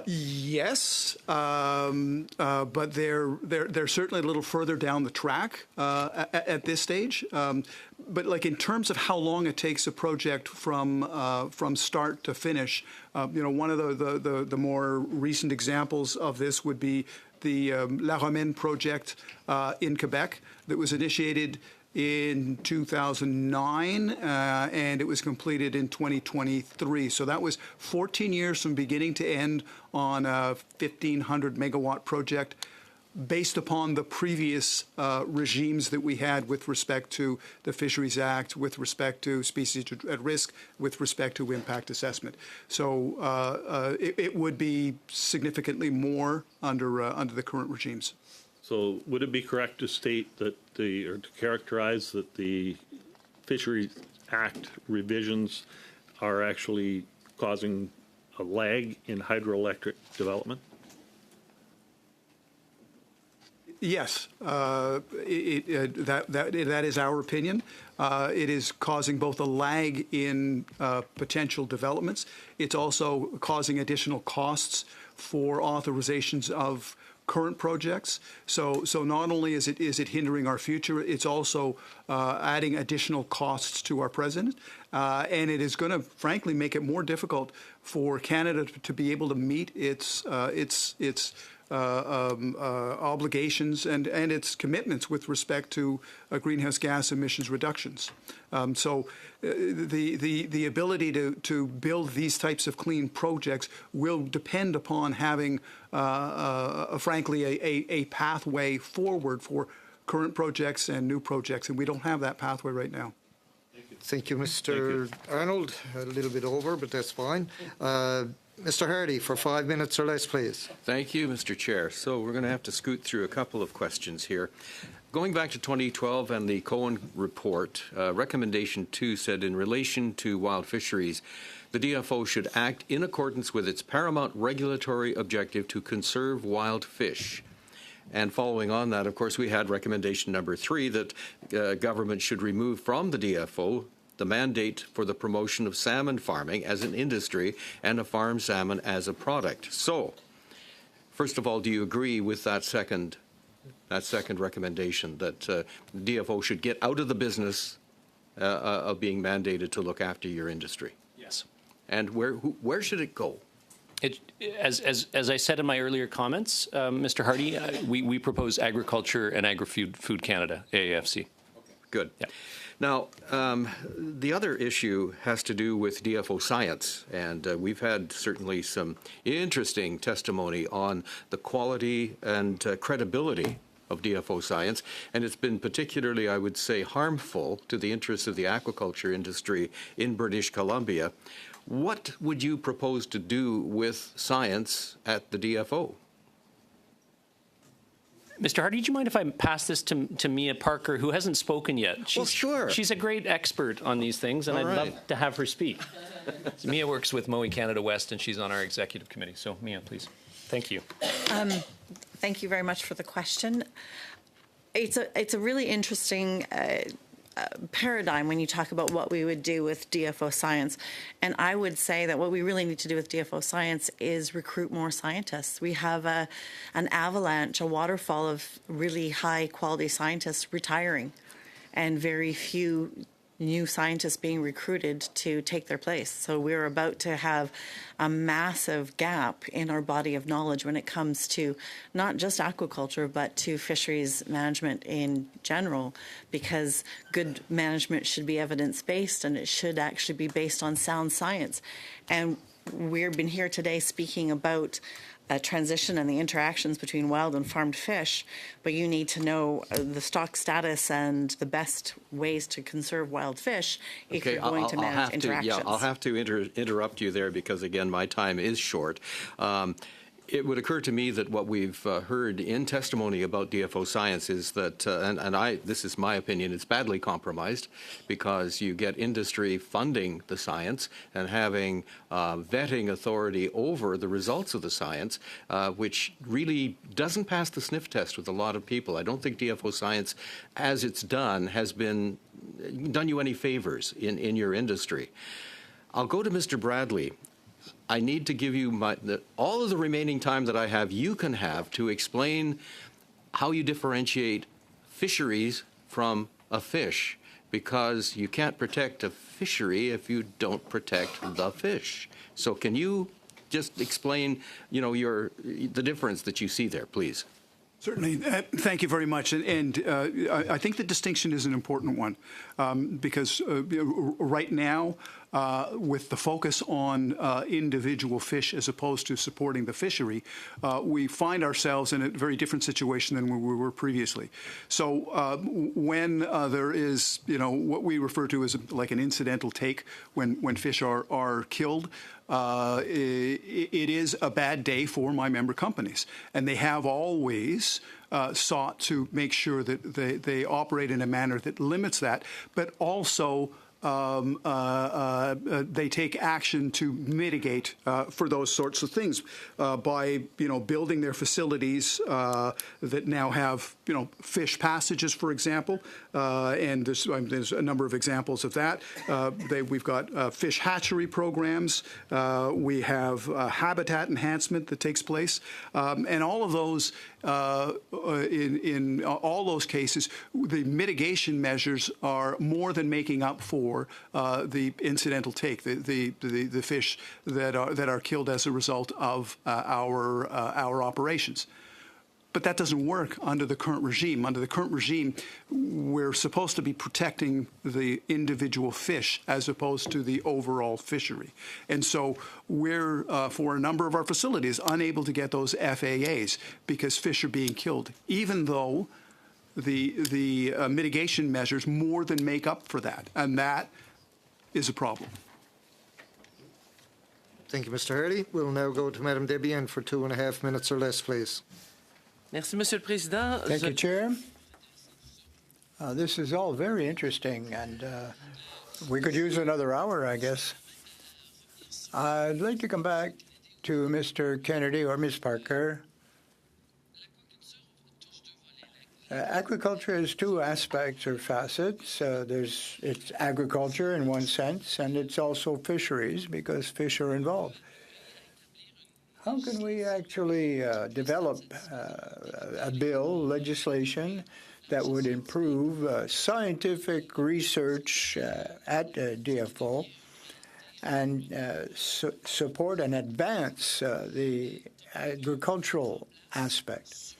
Yes, but they're certainly a little further down the track at this stage. But like in terms of how long it takes a project from start to finish, one of the more recent examples of this would be the La Romaine project in Quebec that was initiated in 2009, and it was completed in 2023. So that was 14 years from beginning to end on a 1,500 megawatt project based upon the previous regimes that we had with respect to the Fisheries Act, with respect to species at risk, with respect to impact assessment. So it would be significantly more under the current regimes. So would it be correct to state that or to characterize that the Fisheries Act revisions are actually causing a lag in hydroelectric development? Yes, that is our opinion. It is causing both a lag in potential developments. It's also causing additional costs for authorizations of current projects. So not only is it hindering our future, it's also adding additional costs to our present, and it is going to, frankly, make it more difficult for Canada to be able to meet its obligations and its commitments with respect to greenhouse gas emissions reductions. So the ability to build these types of clean projects will depend upon having, frankly, a pathway forward for current projects and new projects, and we don't have that pathway right now. Thank you, Mr. Arnold. A little bit over, but that's fine. Mr. Hardy, for 5 minutes or less, please. Thank you, Mr. Chair. So we're going to have to scoot through a couple of questions here. Going back to 2012 and the Cohen report, recommendation 2 said, in relation to wild fisheries, the DFO should act in accordance with its paramount regulatory objective to conserve wild fish. And following on that, of course, we had recommendation number 3 that government should remove from the DFO the mandate for the promotion of salmon farming as an industry and of farm salmon as a product. So, first of all, do you agree with that second recommendation that DFO should get out of the business of being mandated to look after your industry? Yes. And where should it go? As I said in my earlier comments, Mr. Hardy, we propose Agriculture and Agri-Food Canada, AAFC. Okay. Good. Yeah. Now, the other issue has to do with DFO science, and we've had certainly some interesting testimony on the quality and credibility of DFO science, and it's been particularly, I would say, harmful to the interests of the aquaculture industry in British Columbia. What would you propose to do with science at the DFO? Mr. Hardy, do you mind if I pass this to Mia Parker, who hasn't spoken yet? Sure. She's a great expert on these things, and I'd love to have her speak. So Mia works with Mowi Canada West, and she's on our executive committee. So, Mia, please. Thank you. Thank you very much for the question. It's a really interesting paradigm when you talk about what we would do with DFO science. And I would say that what we really need to do with DFO science is recruit more scientists. We have an avalanche, a waterfall of really high quality scientists retiring and very few new scientists being recruited to take their place. So we're about to have a massive gap in our body of knowledge when it comes to not just aquaculture, but to fisheries management in general, because good management should be evidence-based and it should actually be based on sound science. And we've been here today speaking about transition and the interactions between wild and farmed fish, but you need to know the stock status and the best ways to conserve wild fish if you're going to manage interactions. I'll have to interrupt you there because, again, my time is short. It would occur to me that what we've heard in testimony about DFO science is that, this is my opinion, it's badly compromised because you get industry funding the science and having vetting authority over the results of the science, which really doesn't pass the sniff test with a lot of people. I don't think DFO science, as it's done, has done you any favors in your industry. I'll go to Mr. Bradley. I need to give you all of the remaining time that I have, you can have to explain how you differentiate fisheries from a fish, because you can't protect a fishery if you don't protect the fish. So can you just explain, the difference that you see there, please? Certainly. Thank you very much. And I think the distinction is an important one because right now, with the focus on individual fish as opposed to supporting the fishery, we find ourselves in a very different situation than we were previously. So when there is, what we refer to as like an incidental take when fish are killed, it is a bad day for my member companies. And they have always sought to make sure that they operate in a manner that limits that, but also they take action to mitigate for those sorts of things by building their facilities that now have fish passages, for example, and there's a number of examples of that. We've got fish hatchery programs. We have habitat enhancement that takes place, and all of those. In all those cases, the mitigation measures are more than making up for the incidental take, the fish that are killed as a result of our operations. But that doesn't work under the current regime. Under the current regime, we're supposed to be protecting the individual fish as opposed to the overall fishery. And so we're, for a number of our facilities, unable to get those FAAs because fish are being killed, even though the mitigation measures more than make up for that. And that is a problem. Thank you, Mr. Hurley. We'll now go to Madame Debian for 2.5 minutes or less, please. Merci, Monsieur le Président. Thank you, Chair. This is all very interesting, and we could use another hour, I guess. I'd like to come back to Mr. Kennedy or Ms. Parker. Agriculture has two aspects or facets. It's agriculture in one sense, and it's also fisheries because fish are involved. How can we actually develop a bill, legislation, that would improve scientific research at DFO and support and advance the agricultural aspect?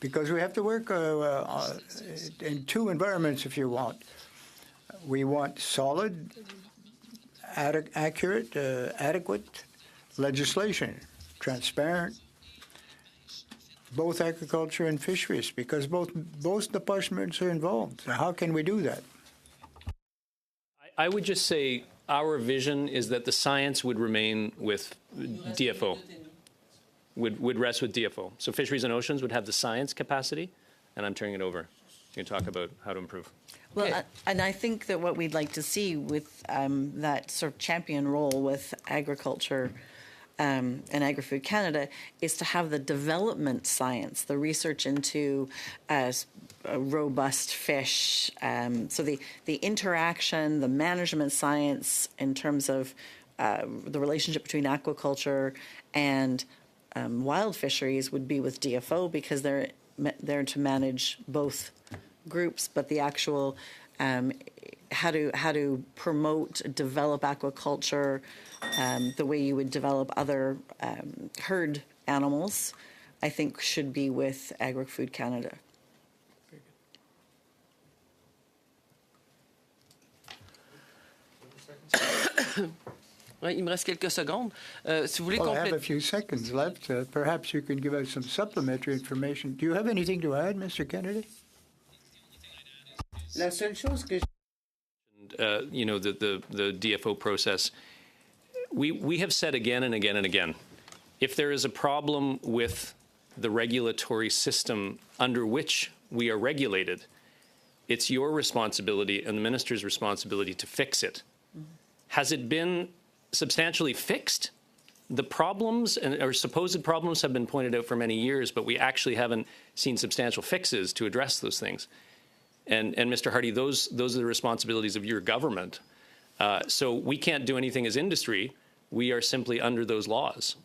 Because we have to work in two environments, if you want. We want solid, accurate, adequate legislation, transparent, both agriculture and fisheries, because both departments are involved. So how can we do that? I would just say our vision is that the science would remain with DFO, would rest with DFO. So Fisheries and Oceans would have the science capacity, and I'm turning it over. You can talk about how to improve. Well, and I think that what we'd like to see with that sort of champion role with agriculture and Agri-Food Canada is to have the development science, the research into a robust fish, so the interaction, the management science in terms of the relationship between aquaculture and wild fisheries would be with DFO because they're there to manage both groups, but the actual how to promote, develop aquaculture, the way you would develop other herd animals, I think should be with Agri-Food Canada. Il me reste quelques secondes. Si vous voulez Well, I have a few seconds left. Perhaps you can give us some supplementary information. Do you have anything to add, Mr. Kennedy? La seule chose que the DFO process, we have said again and again and again If there is a problem with the regulatory system under which we are regulated, it's your responsibility and the minister's responsibility to fix it. Has it been substantially fixed? The problems or supposed problems have been pointed out for many years, but we actually haven't seen substantial fixes to address those things. And Mr. Hardy, those are the responsibilities of your government. So we can't do anything as industry. We are simply under those laws.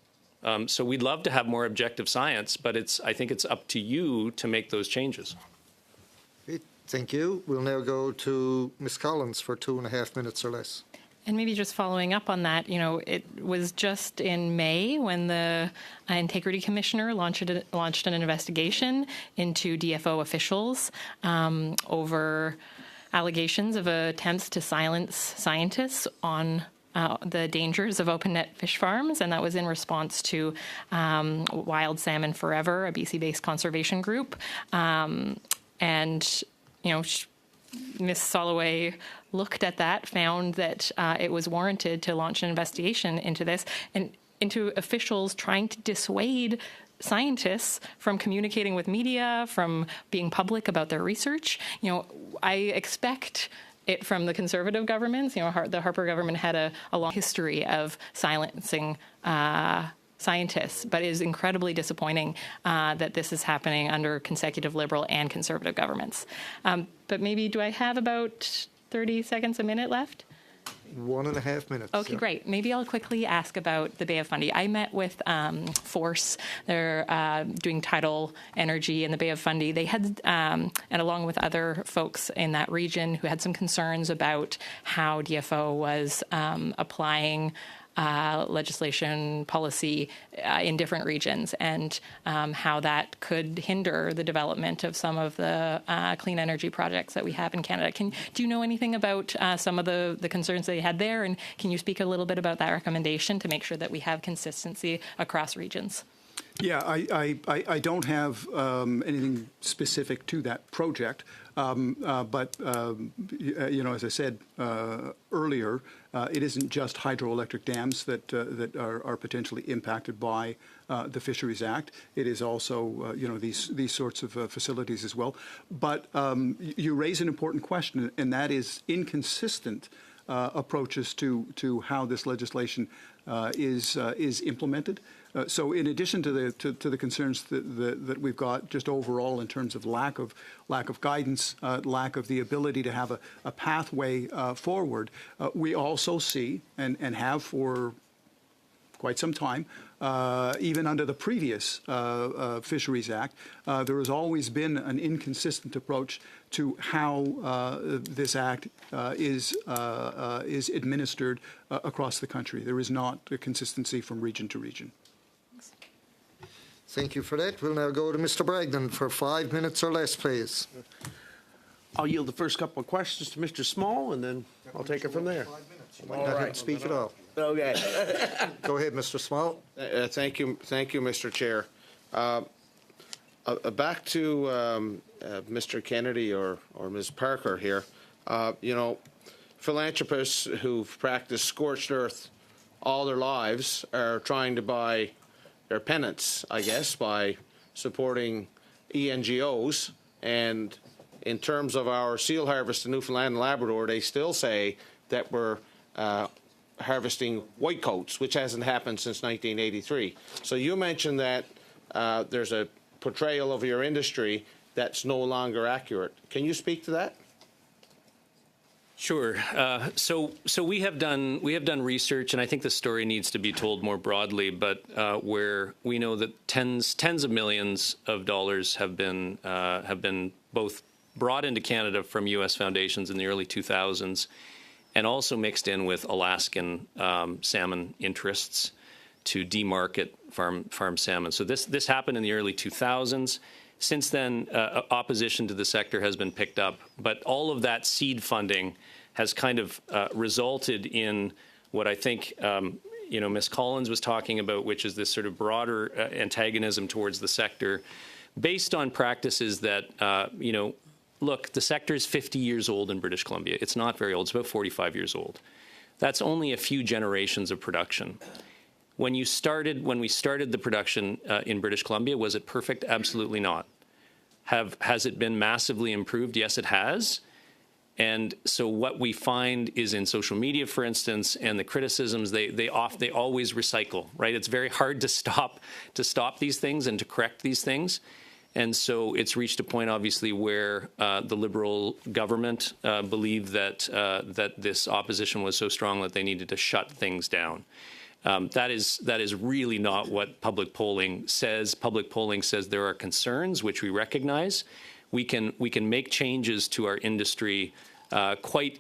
So we'd love to have more objective science, but I think it's up to you to make those changes. Thank you. We'll now go to Ms. Collins for 2.5 minutes or less. And maybe just following up on that, it was just in May when the Integrity Commissioner launched an investigation into DFO officials over allegations of attempts to silence scientists on the dangers of open net fish farms, and that was in response to Wild Salmon Forever, a BC-based conservation group. Ms. Soloway looked at that, found that it was warranted to launch an investigation into this and into officials trying to dissuade scientists from communicating with media, from being public about their research. I expect it from the Conservative governments. The Harper government had a long history of silencing scientists, but it is incredibly disappointing that this is happening under consecutive Liberal and Conservative governments. But maybe, do I have about 30 seconds, a minute left? 1.5 minutes. Okay, yeah. great. Maybe I'll quickly ask about the Bay of Fundy. I met with Force. They're doing tidal energy in the Bay of Fundy. They had, and along with other folks in that region who had some concerns about how DFO was applying legislation policy in different regions, and how that could hinder the development of some of the clean energy projects that we have in Canada. Do you know anything about some of the concerns they had there, and can you speak a little bit about that recommendation to make sure that we have consistency across regions? Yeah, I don't have anything specific to that project, but as I said earlier, it isn't just hydroelectric dams that are potentially impacted by the Fisheries Act. It is also these sorts of facilities as well. But you raise an important question, and that is inconsistent approaches to how this legislation is implemented. So, in addition to the concerns that we've got just overall in terms of lack of guidance, lack of the ability to have a pathway forward, we also see and have for quite some time, even under the previous Fisheries Act, there has always been an inconsistent approach to how this act is administered across the country. There is not a consistency from region to region. Thank you for that. We'll now go to Mr. Bragdon for 5 minutes or less, please. I'll yield the first couple of questions to Mr. Small, and then I'll take it from there. You might not have to speak at all. Okay. Go ahead, Mr. Small. Thank you, Mr. Chair. Back to Mr. Kennedy or Ms. Parker here. Philanthropists who've practiced scorched earth all their lives are trying to buy their penance, I guess, by supporting ENGOs. And in terms of our seal harvest in Newfoundland and Labrador, they still say that we're harvesting whitecoats, which hasn't happened since 1983. So you mentioned that there's a portrayal of your industry that's no longer accurate. Can you speak to that? Sure. So we have done research, and I think the story needs to be told more broadly. But where we know that tens of millions of dollars have been both brought into Canada from U.S. foundations in the early 2000s, and also mixed in with Alaskan salmon interests to demarket farm salmon. So this happened in the early 2000s. Since then, opposition to the sector has been picked up, but all of that seed funding has kind of resulted in what I think Ms. Collins was talking about, which is this sort of broader antagonism towards the sector, based on practices that look, the sector is 50 years old in British Columbia. It's not very old. It's about 45 years old. That's only a few generations of production. when we started the production in British Columbia, was it perfect? Absolutely not. Has it been massively improved? Yes, it has. And so what we find is in social media, for instance, and the criticisms, they always recycle, right? It's very hard to stop these things and to correct these things. And so it's reached a point, obviously, where the Liberal government believed that this opposition was so strong that they needed to shut things down. That is really not what public polling says. Public polling says there are concerns, which we recognize. We can make changes to our industry, quite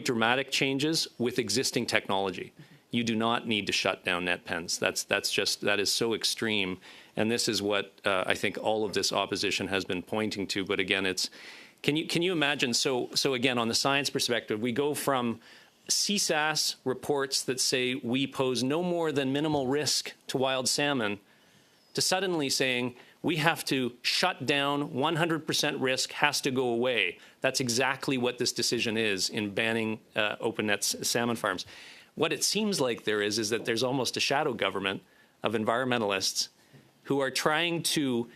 dramatic changes with existing technology. You do not need to shut down net pens. That is so extreme, and this is what I think all of this opposition has been pointing to. But again, can you imagine? So again, on the science perspective, we go from CSAS reports that say we pose no more than minimal risk to wild salmon, to suddenly saying we have to shut down, 100% risk has to go away. That's exactly what this decision is in banning open net salmon farms. What it seems like there is that there's almost a shadow government of environmentalists who are trying to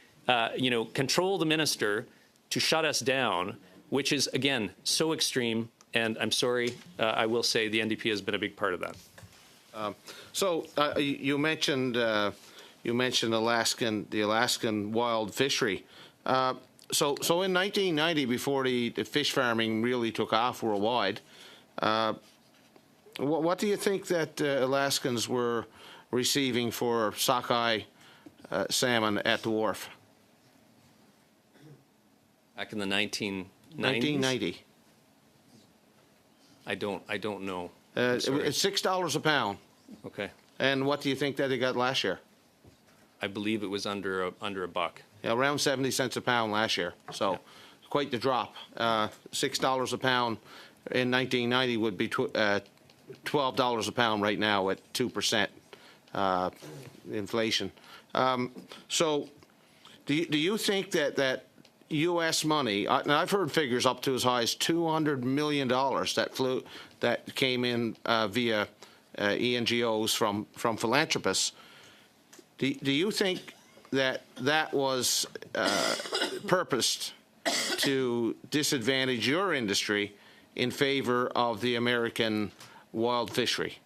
control the minister to shut us down, which is, again, so extreme. And I'm sorry, I will say the NDP has been a big part of that. You mentioned the Alaskan wild fishery. So in 1990, before the fish farming really took off worldwide, what do you think that Alaskans were receiving for sockeye salmon at the wharf? Back in the 1990s? 1990. I don't know. It's $6 a pound. Okay. And what do you think that they got last year? I believe it was under a buck. Yeah, around 70 cents a pound last year. So quite the drop. $6 a pound in 1990 would be $12 a pound right now at 2% inflation. So do you think that U.S. money, and I've heard figures up to as high as $200 million that came in via ENGOs from philanthropists. Do you think that was purposed to disadvantage your industry in favor of the American wild fishery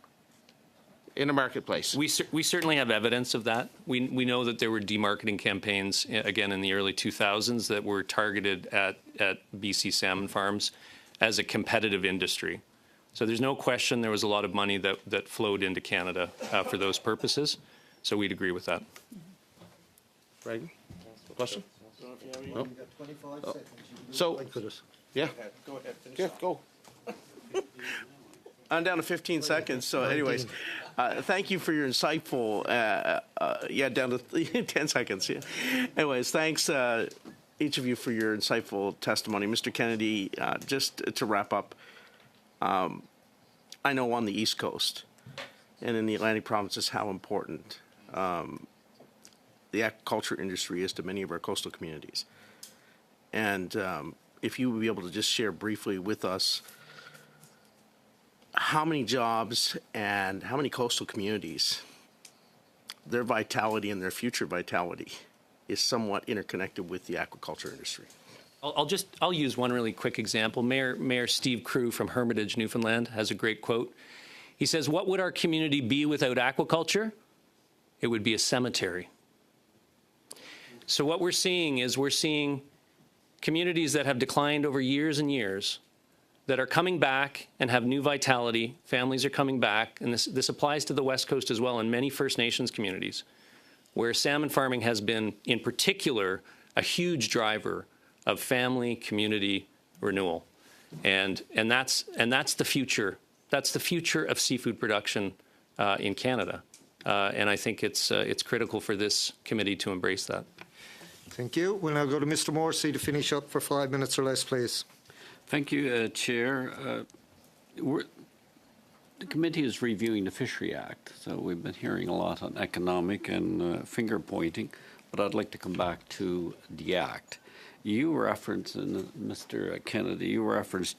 in a marketplace? We certainly have evidence of that. We know that there were demarketing campaigns, again, in the early 2000s that were targeted at BC salmon farms as a competitive industry. So there's no question there was a lot of money that flowed into Canada for those purposes. So we'd agree with that. Reagan, question? No? Oh. So, yeah. Go ahead. Finish Yeah, go. I'm down to 15 seconds. So, anyways, thank you for your insightful. Down to 10 seconds. Yeah. Anyways, thanks each of you for your insightful testimony. Mr. Kennedy, just to wrap up, I know on the East Coast and in the Atlantic provinces how important the aquaculture industry is to many of our coastal communities. And if you would be able to just share briefly with us how many jobs and how many coastal communities, their vitality and their future vitality is somewhat interconnected with the aquaculture industry. I'll use one really quick example. Mayor Steve Crew from Hermitage, Newfoundland, has a great quote. He says, "What would our community be without aquaculture? It would be a cemetery." So what we're seeing is communities that have declined over years and years that are coming back and have new vitality. Families are coming back, and this applies to the West Coast as well in many First Nations communities, where salmon farming has been, in particular, a huge driver of family community renewal, and that's the future. That's the future of seafood production in Canada, and I think it's critical for this committee to embrace that. Thank you. We'll now go to Mr. Morrissey to finish up for 5 minutes or less, please. Thank you, Chair. The committee is reviewing the Fishery Act, so we've been hearing a lot on economic and finger pointing, but I'd like to come back to the Act. You referenced, Mr. Kennedy,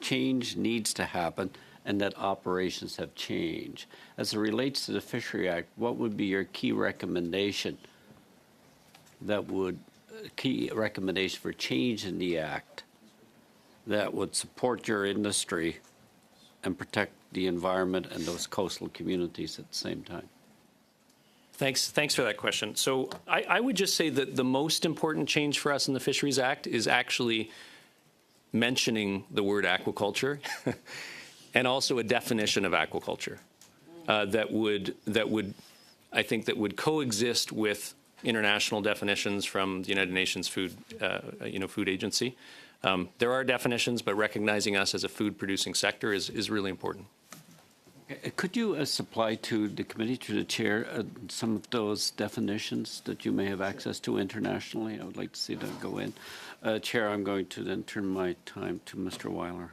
change needs to happen and that operations have changed. As it relates to the Fishery Act, what would be your key recommendation for change in the Act that would support your industry and protect the environment and those coastal communities at the same time? Thanks for that question. So I would just say that the most important change for us in the Fisheries Act is actually mentioning the word aquaculture and also a definition of aquaculture that would coexist with international definitions from the United Nations Food Agency. There are definitions, but recognizing us as a food-producing sector is really important. Could you supply to the committee, to the chair, some of those definitions that you may have access to internationally? I would like to see them go in. Chair, I'm going to then turn my time to Mr. Weiler.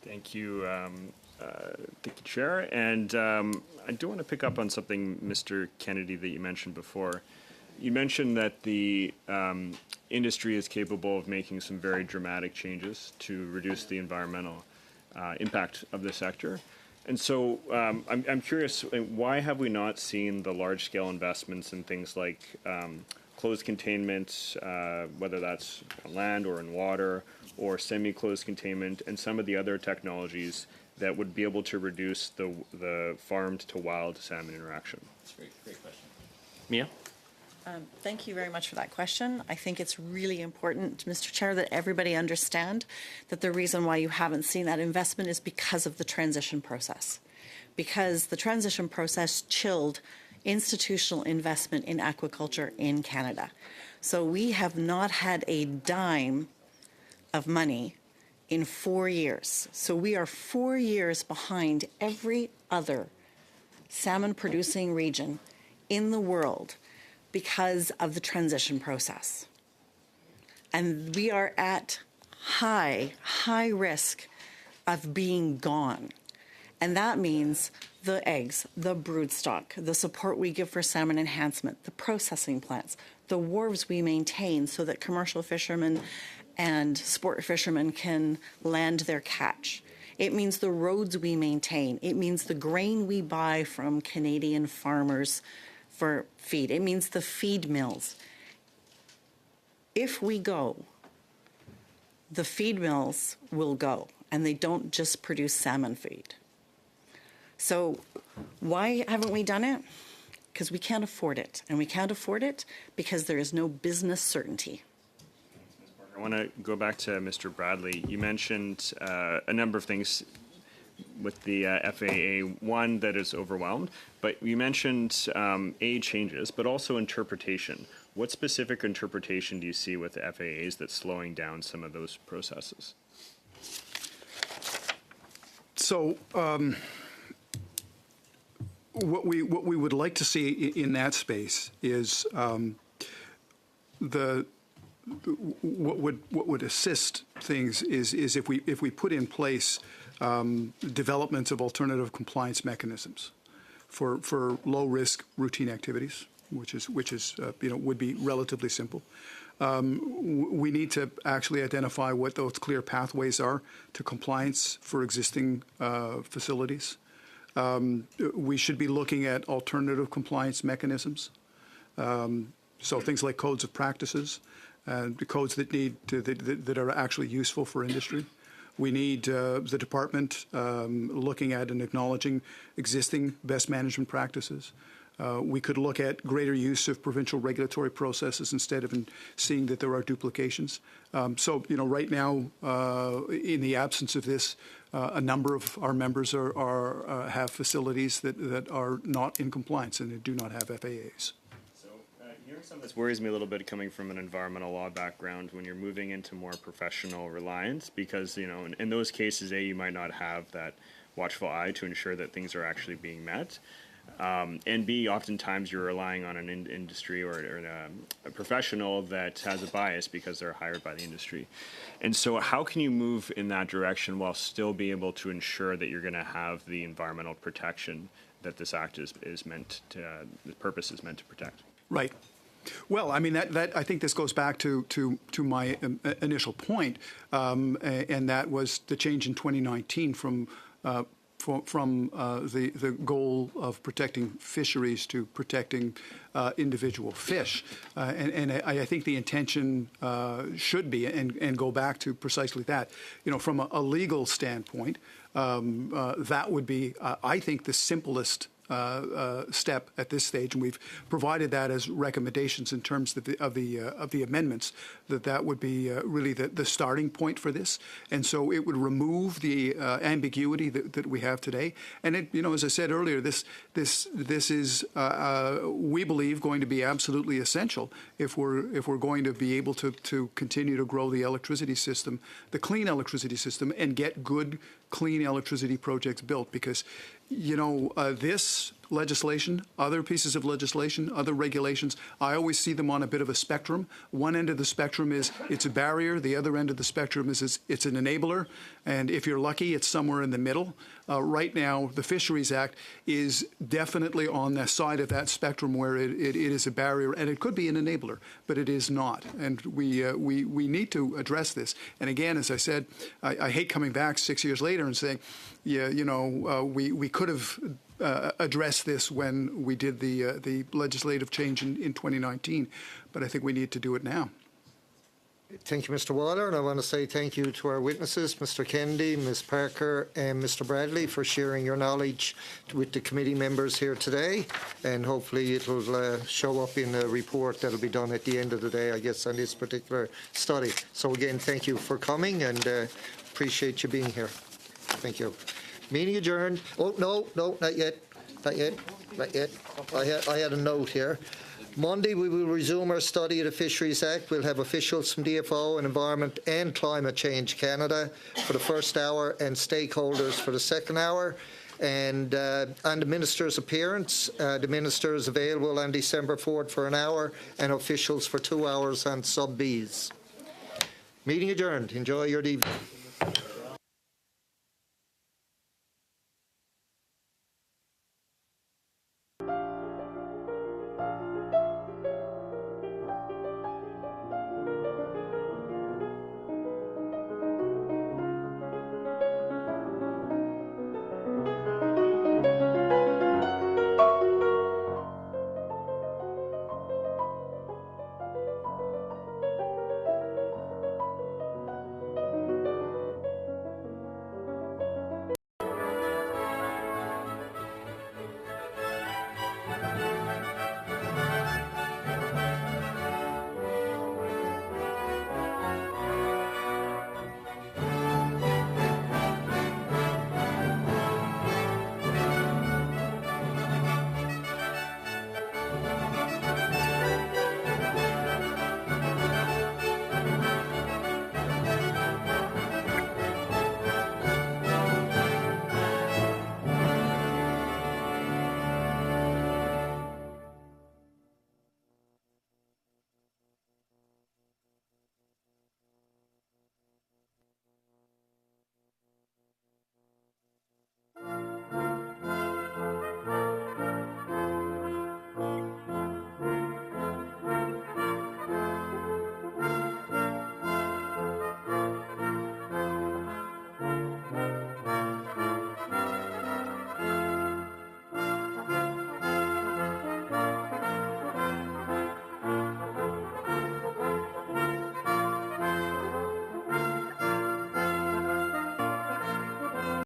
Thank you, Chair. And I do want to pick up on something, Mr. Kennedy, that you mentioned before. You mentioned that the industry is capable of making some very dramatic changes to reduce the environmental impact of the sector. And so I'm curious, why have we not seen the large-scale investments in things like closed containment, whether that's on land or in water, or semi-closed containment, and some of the other technologies that would be able to reduce the farmed to wild salmon interaction? That's a great question. Mia? Thank you very much for that question. I think it's really important, Mr. Chair, that everybody understand that the reason why you haven't seen that investment is because of the transition process. Because the transition process chilled institutional investment in aquaculture in Canada. So we have not had a dime of money in 4 years. So we are 4 years behind every other salmon-producing region in the world because of the transition process. And we are at high risk of being gone. And that means the eggs, the broodstock, the support we give for salmon enhancement, the processing plants, the wharves we maintain so that commercial fishermen and sport fishermen can land their catch. It means the roads we maintain. It means the grain we buy from Canadian farmers for feed. It means the feed mills. If we go, the feed mills will go, and they don't just produce salmon feed. So why haven't we done it? Because we can't afford it. And we can't afford it because there is no business certainty. I want to go back to Mr. Bradley. You mentioned a number of things with the FAA, one that is overwhelmed, but you mentioned changes, but also interpretation. What specific interpretation do you see with the FAAs that's slowing down some of those processes? So what we would like to see in that space is what would assist things is if we put in place developments of alternative compliance mechanisms for low risk routine activities, which is would be relatively simple. We need to actually identify what those clear pathways are to compliance for existing facilities. We should be looking at alternative compliance mechanisms. So things like codes of practices, the codes that are actually useful for industry. We need the department looking at and acknowledging existing best management practices. We could look at greater use of provincial regulatory processes instead of seeing that there are duplications. So, right now, in the absence of this, a number of our members have facilities that are not in compliance and that do not have FAAs. Hearing some of this worries me a little bit coming from an environmental law background when you're moving into more professional reliance because, in those cases, you might not have that watchful eye to ensure that things are actually being met. And B, oftentimes you're relying on an industry or a professional that has a bias because they're hired by the industry. And so how can you move in that direction while still be able to ensure that you're going to have the environmental protection that this act is meant to, the purpose is meant to protect? Right. Well, I mean, I think this goes back to my initial point, and that was the change in 2019 from the goal of protecting fisheries to protecting individual fish. And I think the intention should be, and go back to precisely that. You know, from a legal standpoint, that would be, I think, the simplest step at this stage, and we've provided that as recommendations in terms of the amendments. That would be really the starting point for this, and so it would remove the ambiguity that we have today. And it, you know, as I said earlier, this is we believe going to be absolutely essential if we're going to be able to continue to grow the electricity system, the clean electricity system, and get good clean electricity projects built, because you know, this legislation, other pieces of legislation, other regulations, I always see them on a bit of a spectrum. One end of the spectrum is it's a barrier. The other end of the spectrum is it's an enabler. And if you're lucky, it's somewhere in the middle. Right now, the Fisheries Act is definitely on the side of that spectrum where it is a barrier, and it could be an enabler, but it is not. And we need to address this. And again, as I said, I hate coming back 6 years later and saying, yeah, you know, we could have addressed this when we did the legislative change in 2019, but I think we need to do it now. Thank you, Mr. Waller, and I want to say thank you to our witnesses, Mr. Kennedy, Ms. Parker, and Mr. Bradley, for sharing your knowledge with the committee members here today, and hopefully it will show up in a report that will be done at the end of the day, I guess, on this particular study. So again, thank you for coming, and appreciate you being here. Thank you. Meeting adjourned. Oh, no, not yet. Not yet. I had a note here. Monday, we will resume our study of the Fisheries Act. We'll have officials from DFO and Environment and Climate Change Canada for the first hour and stakeholders for the second hour. And on the Minister's appearance, the Minister is available on December 4th for an hour and officials for 2 hours on sub-Bs. Meeting adjourned. Enjoy your evening.